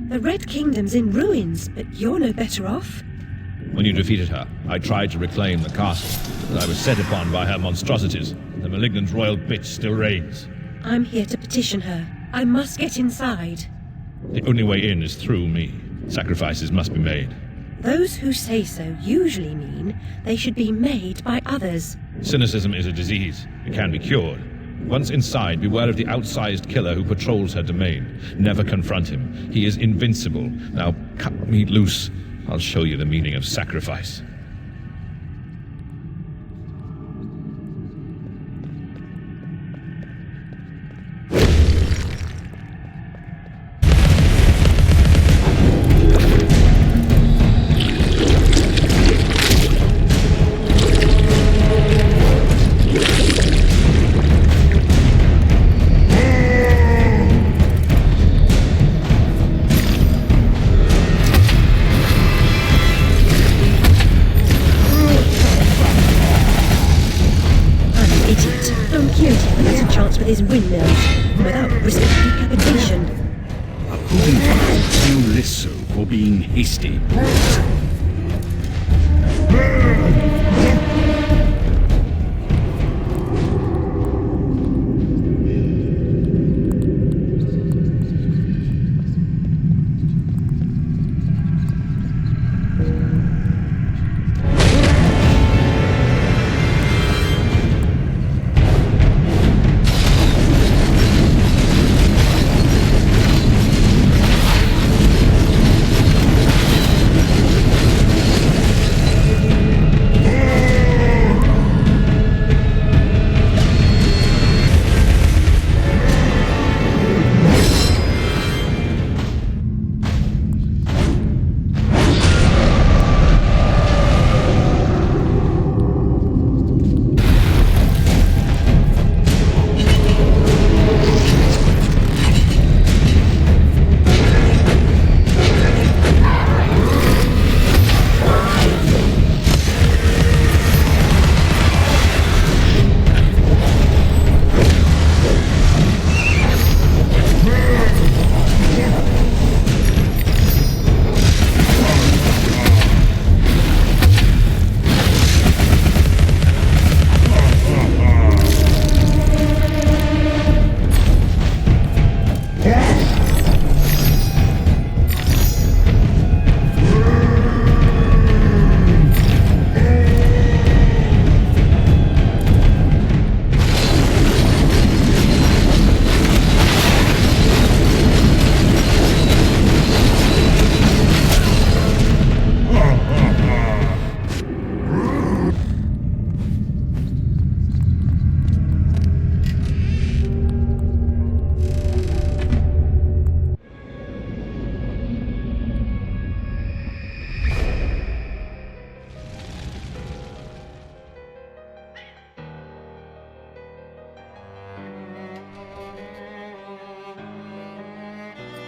The Red Kingdom's in ruins, but you're no better off. When you defeated her, I tried to reclaim the castle, but I was set upon by her monstrosities. The malignant royal bitch still reigns. I'm here to petition her. I must get inside. The only way in is through me. Sacrifices must be made. Those who say so usually mean they should be made by others. Cynicism is a disease. It can be cured. Once inside, beware of the outsized killer who patrols her domain. Never confront him. He is invincible. Now cut me loose. I'll show you the meaning of sacrifice. With his windmills, without risking decapitation. Who invites you less so for being hasty?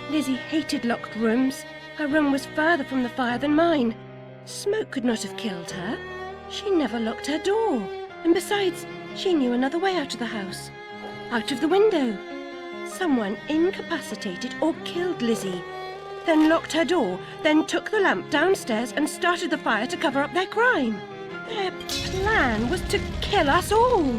Lizzie hated locked rooms. Her room was further from the fire than mine. Smoke could not have killed her. She never locked her door. And besides, she knew another way out of the house. Out of the window. Someone incapacitated or killed Lizzie. Then locked her door, then took the lamp downstairs and started the fire to cover up their crime. Their plan was to kill us all.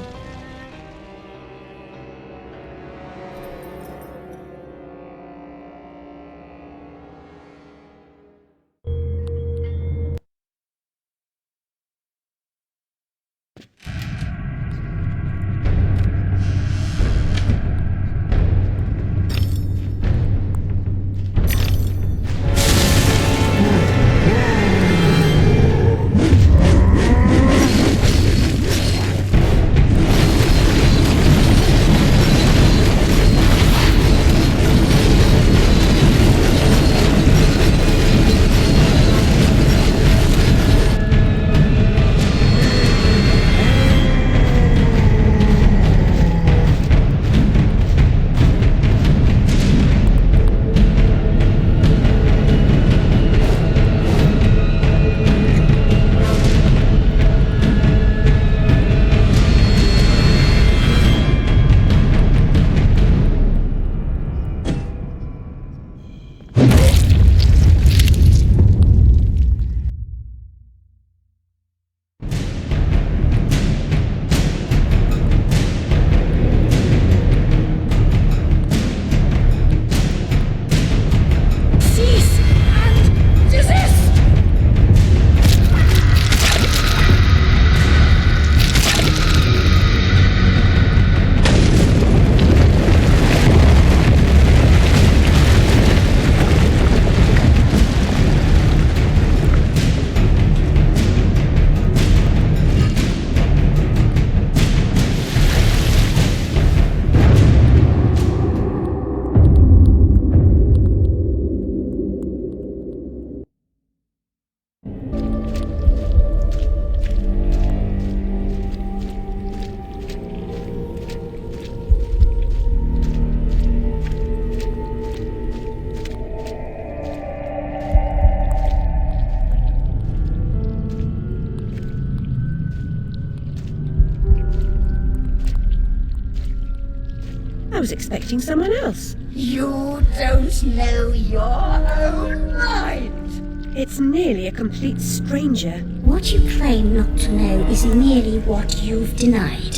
I was expecting someone else. You don't know your own mind. It's nearly a complete stranger. What you claim not to know is nearly what you've denied.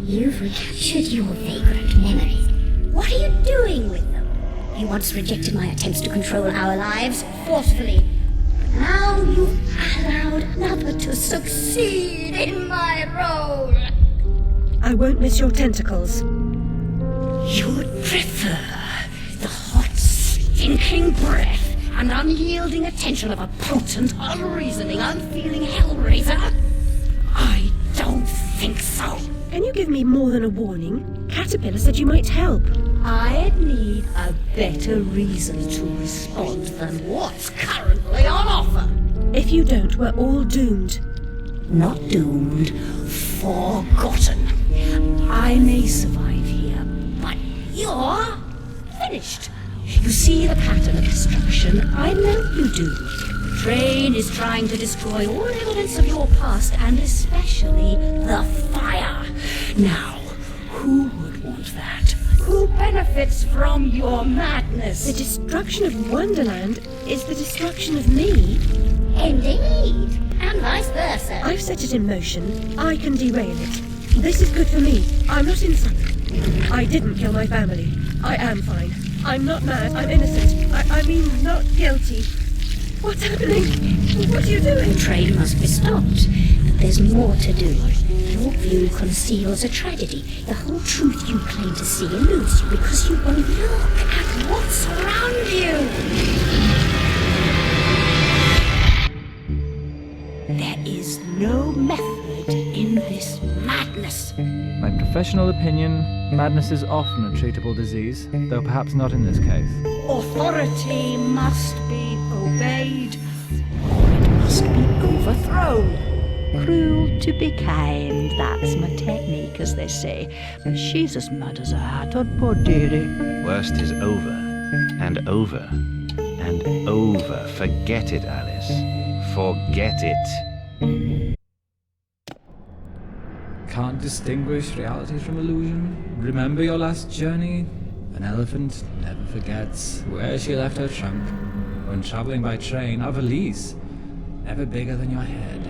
You've recaptured your vagrant memories. What are you doing with them? You once rejected my attempts to control our lives forcefully. Now you've allowed another to succeed in my role. I won't miss your tentacles. You would prefer the hot, stinking breath and unyielding attention of a potent, unreasoning, unfeeling hellraiser? I don't think so. Can you give me more than a warning? Caterpillar said you might help. I need a better reason to respond than what's currently on offer. If you don't, we're all doomed. Not doomed, forgotten. I may survive here, but you're finished. You see the pattern of destruction? I know you do. The train is trying to destroy all evidence of your past, and especially the fire. Now, who would want that? Who benefits from your madness? The destruction of Wonderland is the destruction of me. Indeed, and vice versa. I've set it in motion. I can derail it. This is good for me. I'm not insane. I didn't kill my family. I am fine. I'm not mad. I'm innocent. I mean, not guilty. What's happening? What are you doing? The train must be stopped, but there's more to do. Your view conceals a tragedy. The whole truth you claim to see eludes you because you won't look at what's around you. There is no method in this madness. My professional opinion, madness is often a treatable disease, though perhaps not in this case. Authority must be obeyed, or it must be overthrown. Cruel to be kind, that's my technique, as they say. But she's as mad as a hatter, poor dearie. Worst is over, and over, and over. Forget it, Alice. Forget it. Can't distinguish reality from illusion? Remember your last journey? An elephant never forgets where she left her trunk. When traveling by train, a valise, never bigger than your head.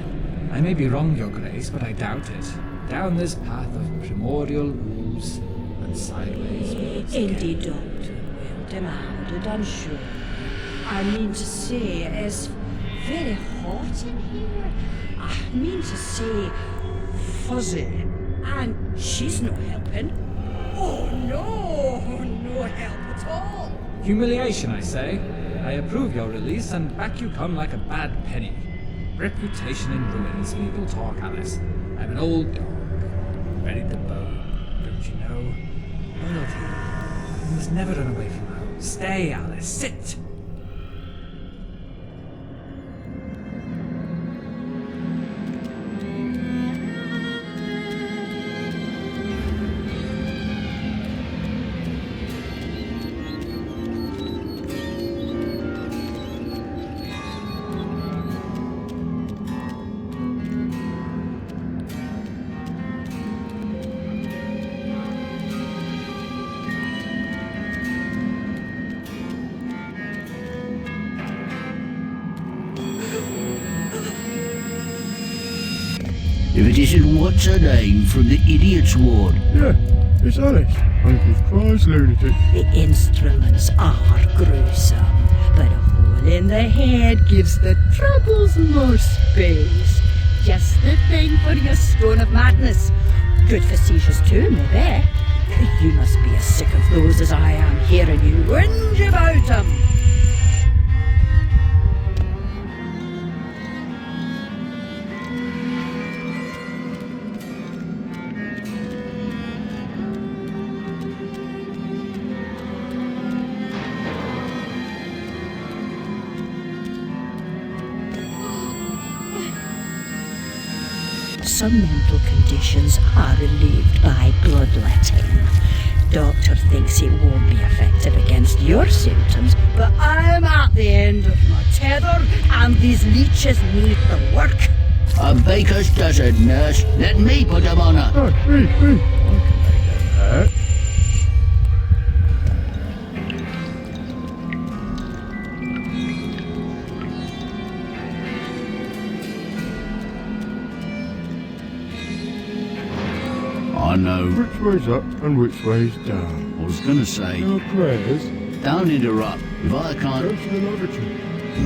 I may be wrong, Your Grace, but I doubt it. Down this path of primordial ooze and sideways. Indeed, Doctor, well demanded, I'm sure. I mean to say, it's very hot in here. I mean to say, fuzzy. And she's no helping. Oh no help at all. Humiliation, I say. I approve your release, and back you come like a bad penny. Reputation in ruins. People talk, Alice. I'm an old dog, ready to bone. Don't you know? Loyalty. You must never run away from home. Stay, Alice. Sit. If it isn't what's her name from the Idiot's Ward. Yeah, it's Alice, Uncle Fry's lunatic. The instruments are gruesome, but a hole in the head gives the troubles more space. Just the thing for your stone of madness. Good for seizures too, maybe. You must be as sick of those as I am hearing you whinge about them. Some mental conditions are relieved by bloodletting. Doctor thinks it won't be effective against your symptoms, but I'm at the end of my tether, and these leeches need the work. A baker's dozen, nurse. Let me put them on her. Oh, me. I can make that hurt. I know. Which way's up and which way's down? I was gonna say, No prayers. don't interrupt. If I Go can't... to the lavatory.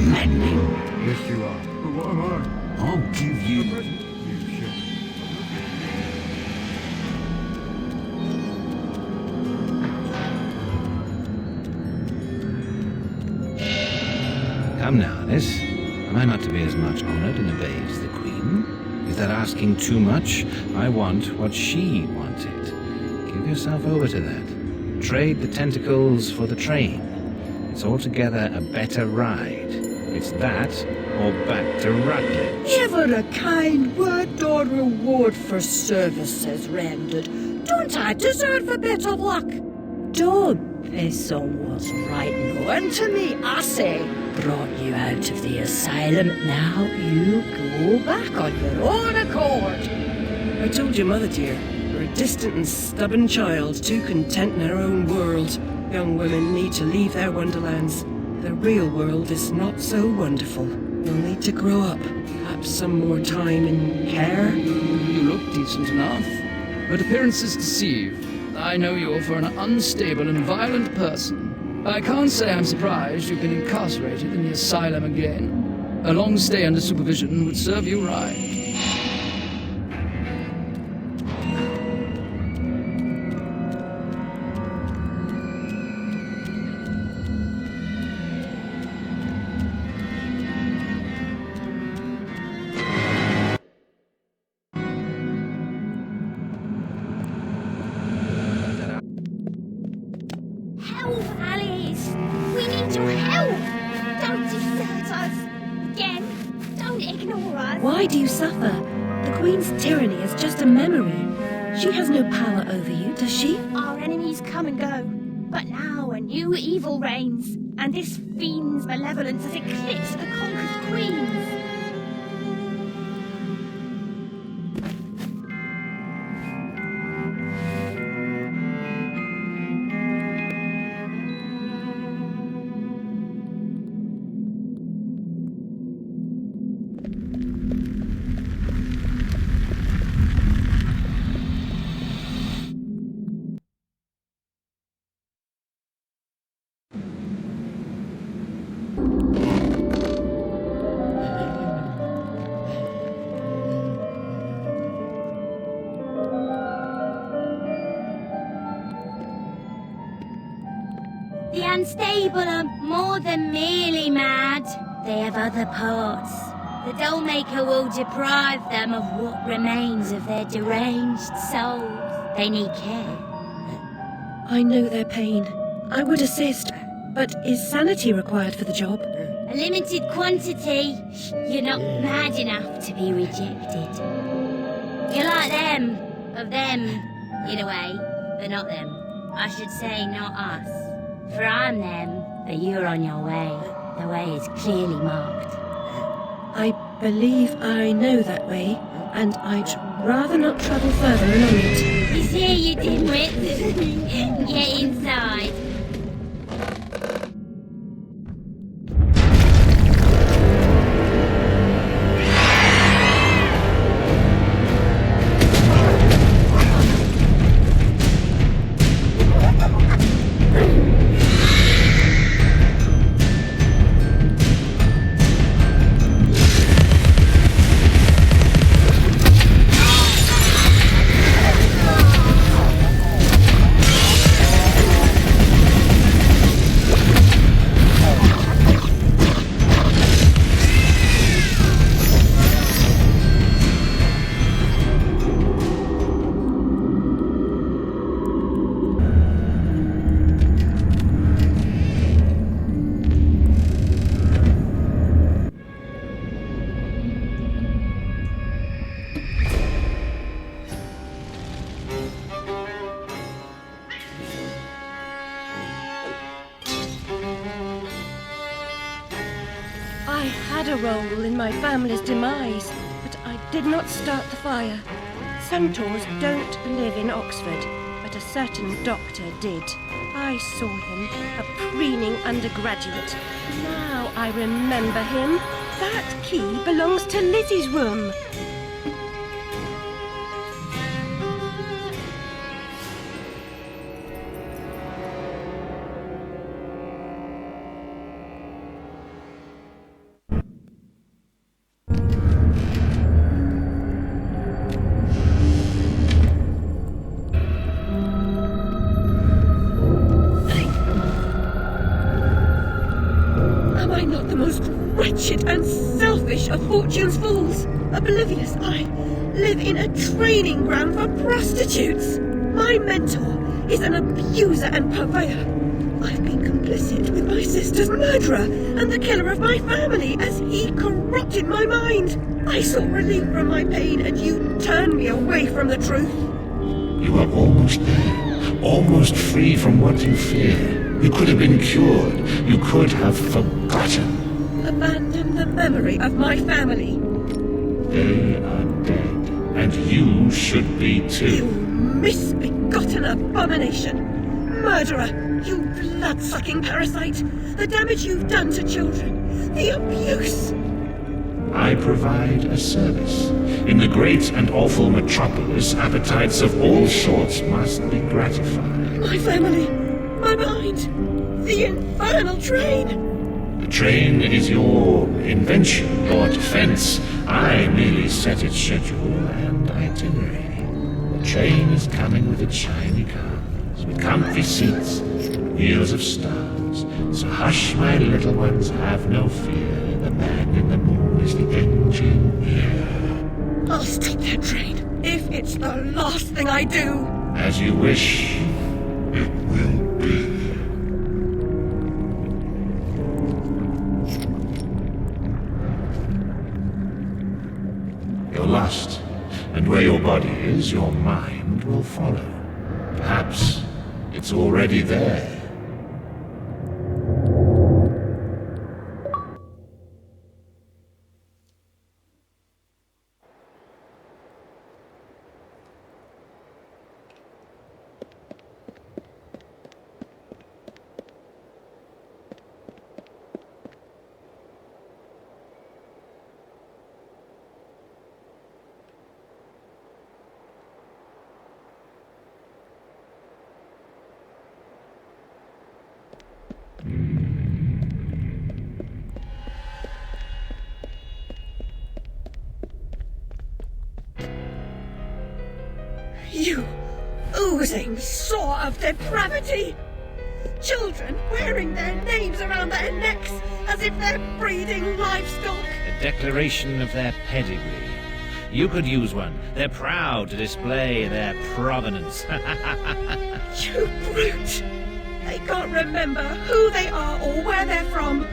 Maddening. Yes, you are. But what am I? I'll give you... You shit. Come now, Alice. Am I not to be as much honored and obeyed as the Queen? Is that asking too much? I want what she wanted. Give yourself over to that. Trade the tentacles for the train. It's altogether a better ride. It's that or back to Rutledge. Never a kind word or reward for services rendered. Don't I deserve a bit of luck? Don't piss on what's right now. And to me, I say, brought you out of the asylum. Now you go back on your own accord. I told your mother, dear, you're a distant and stubborn child, too content in her own world. Young women need to leave their wonderlands. The real world is not so wonderful. You'll need to grow up. Perhaps some more time in care. You look decent enough, but appearances deceive. I know you for an unstable and violent person. I can't say I'm surprised you've been incarcerated in the asylum again. A long stay under supervision would serve you right. Help, Alice! We need your help! Don't desert us! Again, don't ignore us! Why do you suffer? The Queen's tyranny is just a memory. She has no power over you, does she? Our enemies come and go, but now a new evil reigns, and this fiend's malevolence has eclipsed the conquered queens. The unstable are more than merely mad. They have other parts. The Dollmaker will deprive them of what remains of their deranged souls. They need care. I know their pain. I would assist, but is sanity required for the job? A limited quantity. You're not mad enough to be rejected. You're like them. Of them, in a way, but not them. I should say not us. For I'm them, but you're on your way. The way is clearly marked. I believe I know that way, and I'd rather not travel further along it. You see, you dimwit. Get inside. I had a role in my family's demise, but I did not start the fire. Centaurs don't live in Oxford, but a certain doctor did. I saw him, a preening undergraduate. Now I remember him. That key belongs to Lizzie's room. flesh of fortune's fools. Oblivious, I live in a training ground for prostitutes. My mentor is an abuser and purveyor. I've been complicit with my sister's murderer and the killer of my family as he corrupted my mind. I sought relief from my pain and you turned me away from the truth. You were almost there, almost free from what you fear. You could have been cured. You could have forgotten. Abandon the memory of my family. They are dead, and you should be too. You misbegotten abomination! Murderer! You blood-sucking parasite! The damage you've done to children! The abuse! I provide a service. In the great and awful metropolis, appetites of all sorts must be gratified. My family! My mind! The infernal train! The train is your invention, your defense. I merely set its schedule and itinerary. The train is coming with its shiny cars, with comfy seats, wheels of stars. So hush, my little ones, have no fear. The man in the moon is the engineer. I'll stop that train, if it's the last thing I do. As you wish, it will be. You're lost, and where your body is, your mind will follow. Perhaps it's already there. You oozing sore of depravity! Children wearing their names around their necks as if they're breeding livestock! A declaration of their pedigree. You could use one. They're proud to display their provenance. You brute! They can't remember who they are or where they're from.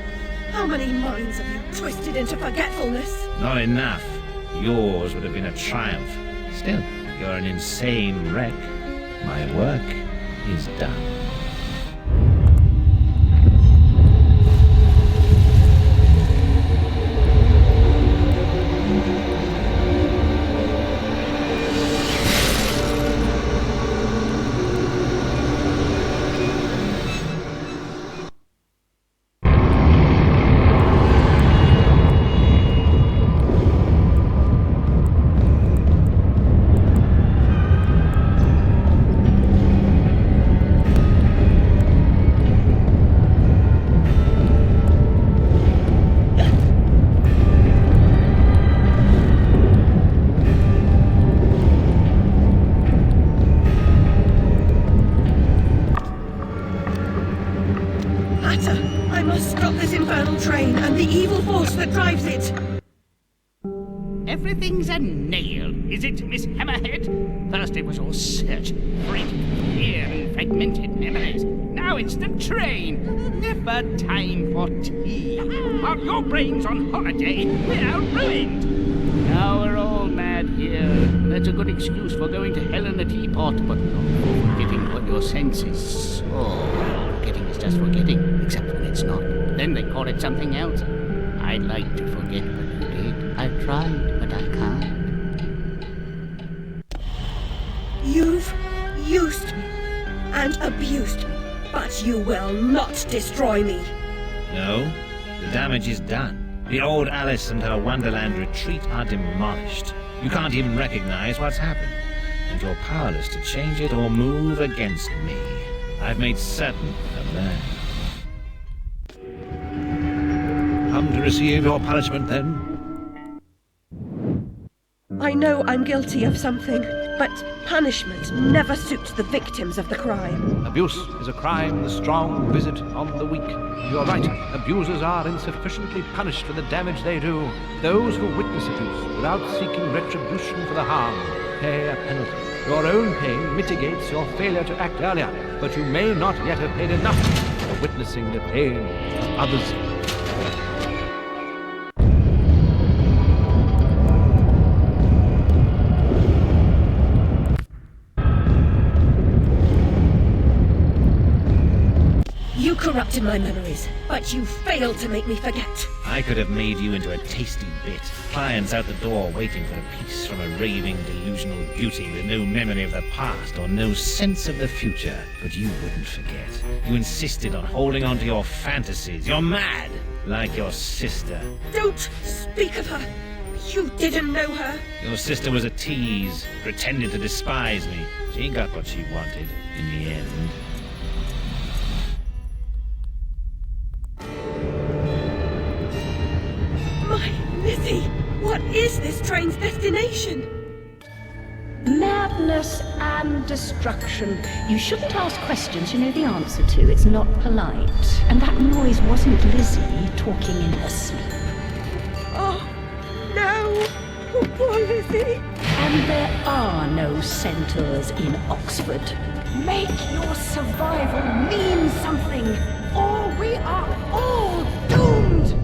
How many minds have you twisted into forgetfulness? Not enough. Yours would have been a triumph. Still, you're an insane wreck. My work is done. I must stop this infernal train and the evil force that drives it. Everything's a nail, is it, Miss Hammerhead? First it was all search, freak, fear, and fragmented memories. Now it's the train. Never time for tea. While your brain's on holiday, we're ruined. Now we're all mad here. That's a good excuse for going to hell in a teapot, but not for forgetting what your senses saw. Forgetting is just forgetting, except when it's not. Then they call it something else. I'd like to forget what you did. I've tried, but I can't. You've used me and abused me, but you will not destroy me. No, the damage is done. The old Alice and her Wonderland retreat are demolished. You can't even recognize what's happened, and you're powerless to change it or move against me. I've made certain of that. Come to receive your punishment, then? I know I'm guilty of something, but punishment never suits the victims of the crime. Abuse is a crime the strong visit on the weak. you're right. Abusers are insufficiently punished for the damage they do. Those who witness abuse without seeking retribution for the harm pay a penalty. Your own pain mitigates your failure to act earlier, but you may not yet have paid enough for witnessing the pain of others. You corrupted my memories, but you failed to make me forget. I could have made you into a tasty bit. Clients out the door waiting for a piece from a raving, delusional beauty with no memory of the past or no sense of the future. But you wouldn't forget. You insisted on holding on to your fantasies. You're mad, like your sister. Don't speak of her. You didn't know her. Your sister was a tease, pretending to despise me. She got what she wanted in the end. Lizzie, what is this train's destination? Madness and destruction. You shouldn't ask questions you know the answer to. It's not polite. And that noise wasn't Lizzie talking in her sleep. Oh, no. Oh, poor Lizzie. And there are no centaurs in Oxford. Make your survival mean something, or we are all doomed!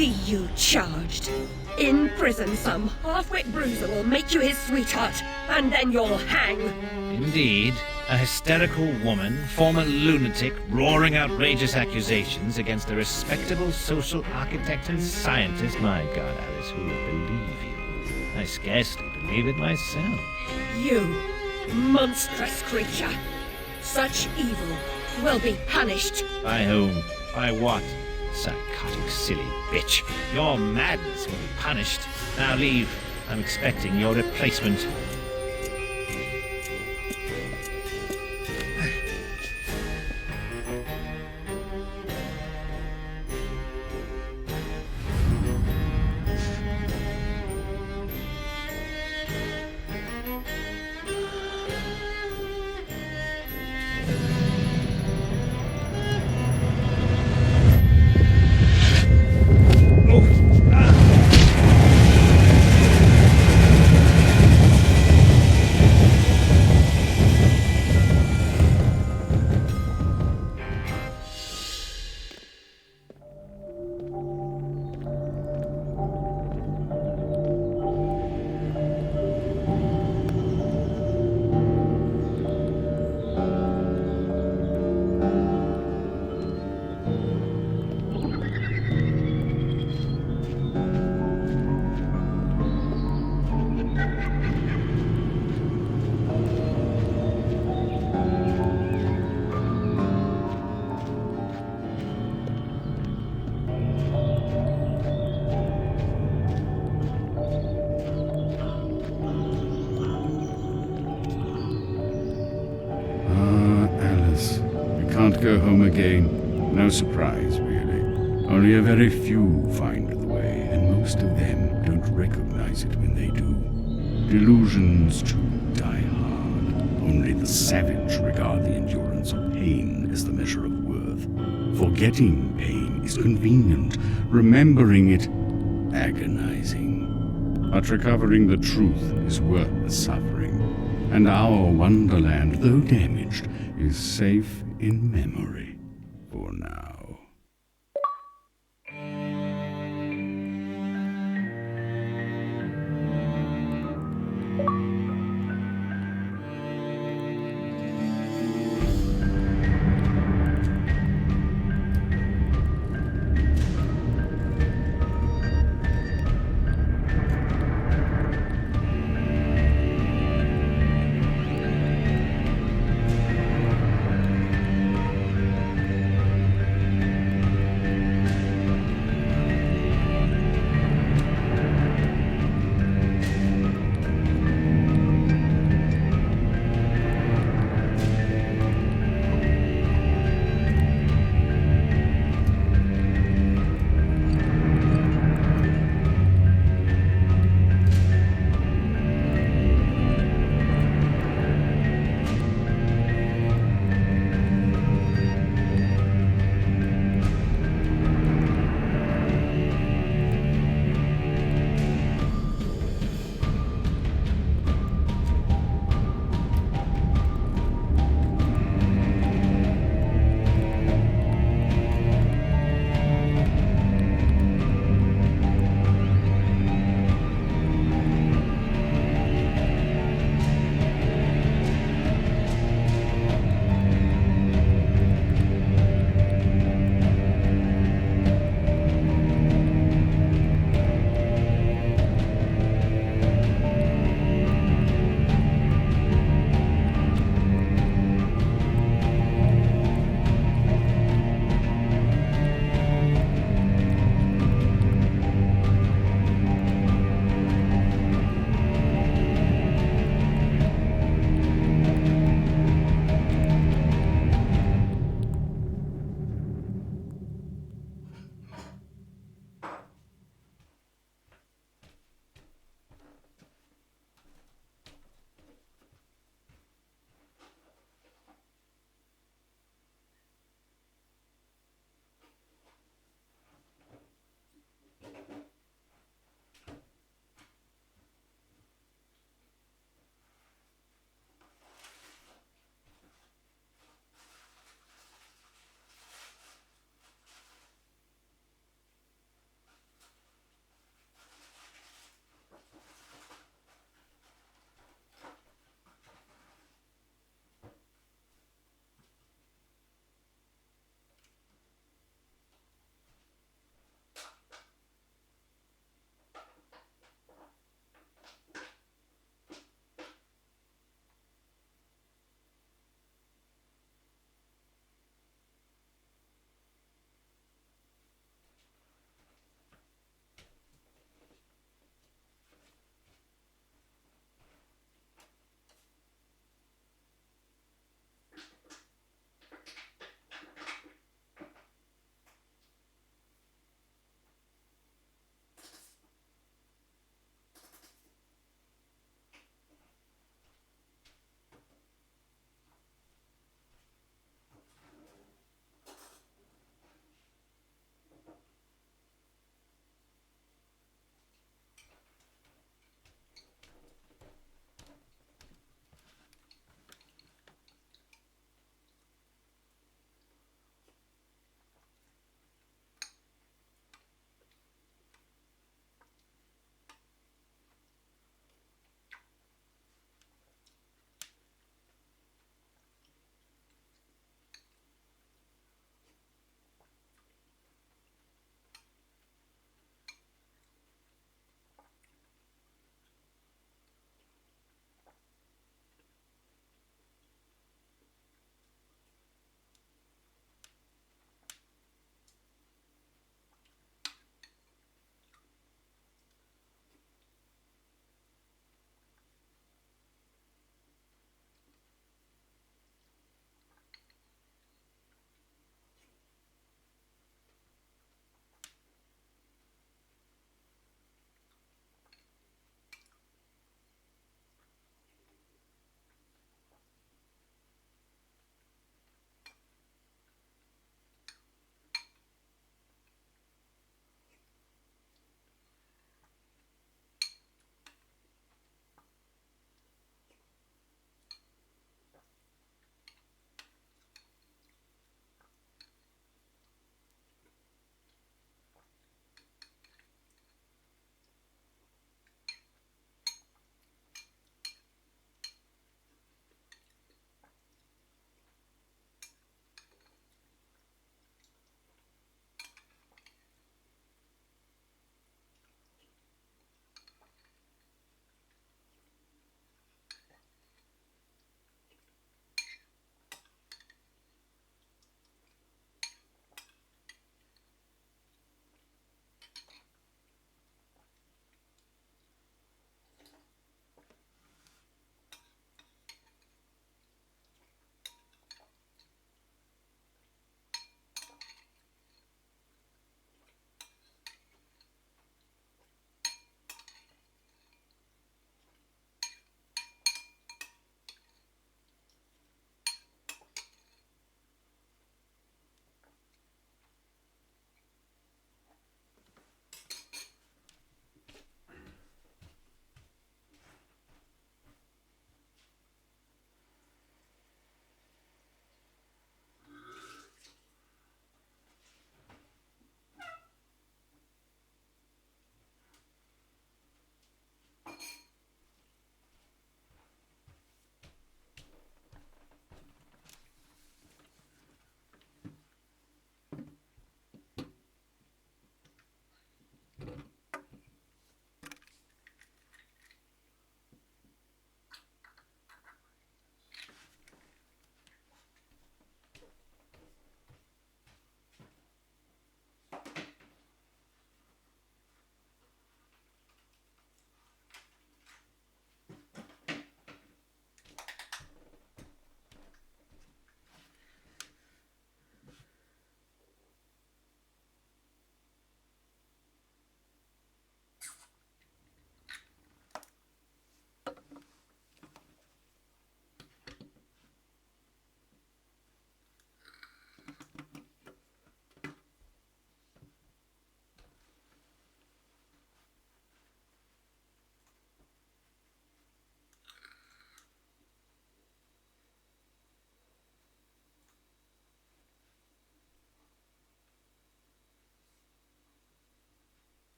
see you charged. In prison, some half-wit bruiser will make you his sweetheart, and then you'll hang. Indeed, a hysterical woman, former lunatic, roaring outrageous accusations against a respectable social architect and scientist. My God, Alice, who would believe you? I scarcely believe it myself. You, monstrous creature. Such evil will be punished. By whom? By what? Psychotic, silly bitch. Your madness will be punished. Now leave. I'm expecting your replacement. Can't go home again. No surprise, really. Only a very few find the way, and most of them don't recognize it when they do. Delusions, too, die hard. Only the savage regard the endurance of pain as the measure of worth. Forgetting pain is convenient. Remembering it, agonizing. But recovering the truth is worth the suffering. And our Wonderland, though damaged, is safe in memory for now.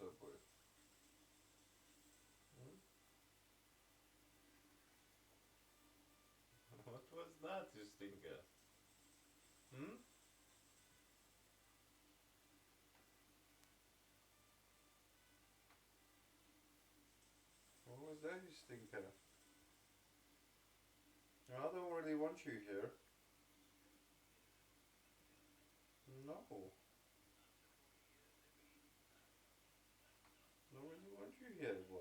up with? What was that, you stinker? What was that, you stinker? I don't really want you here. No. Don't really want you here, boy.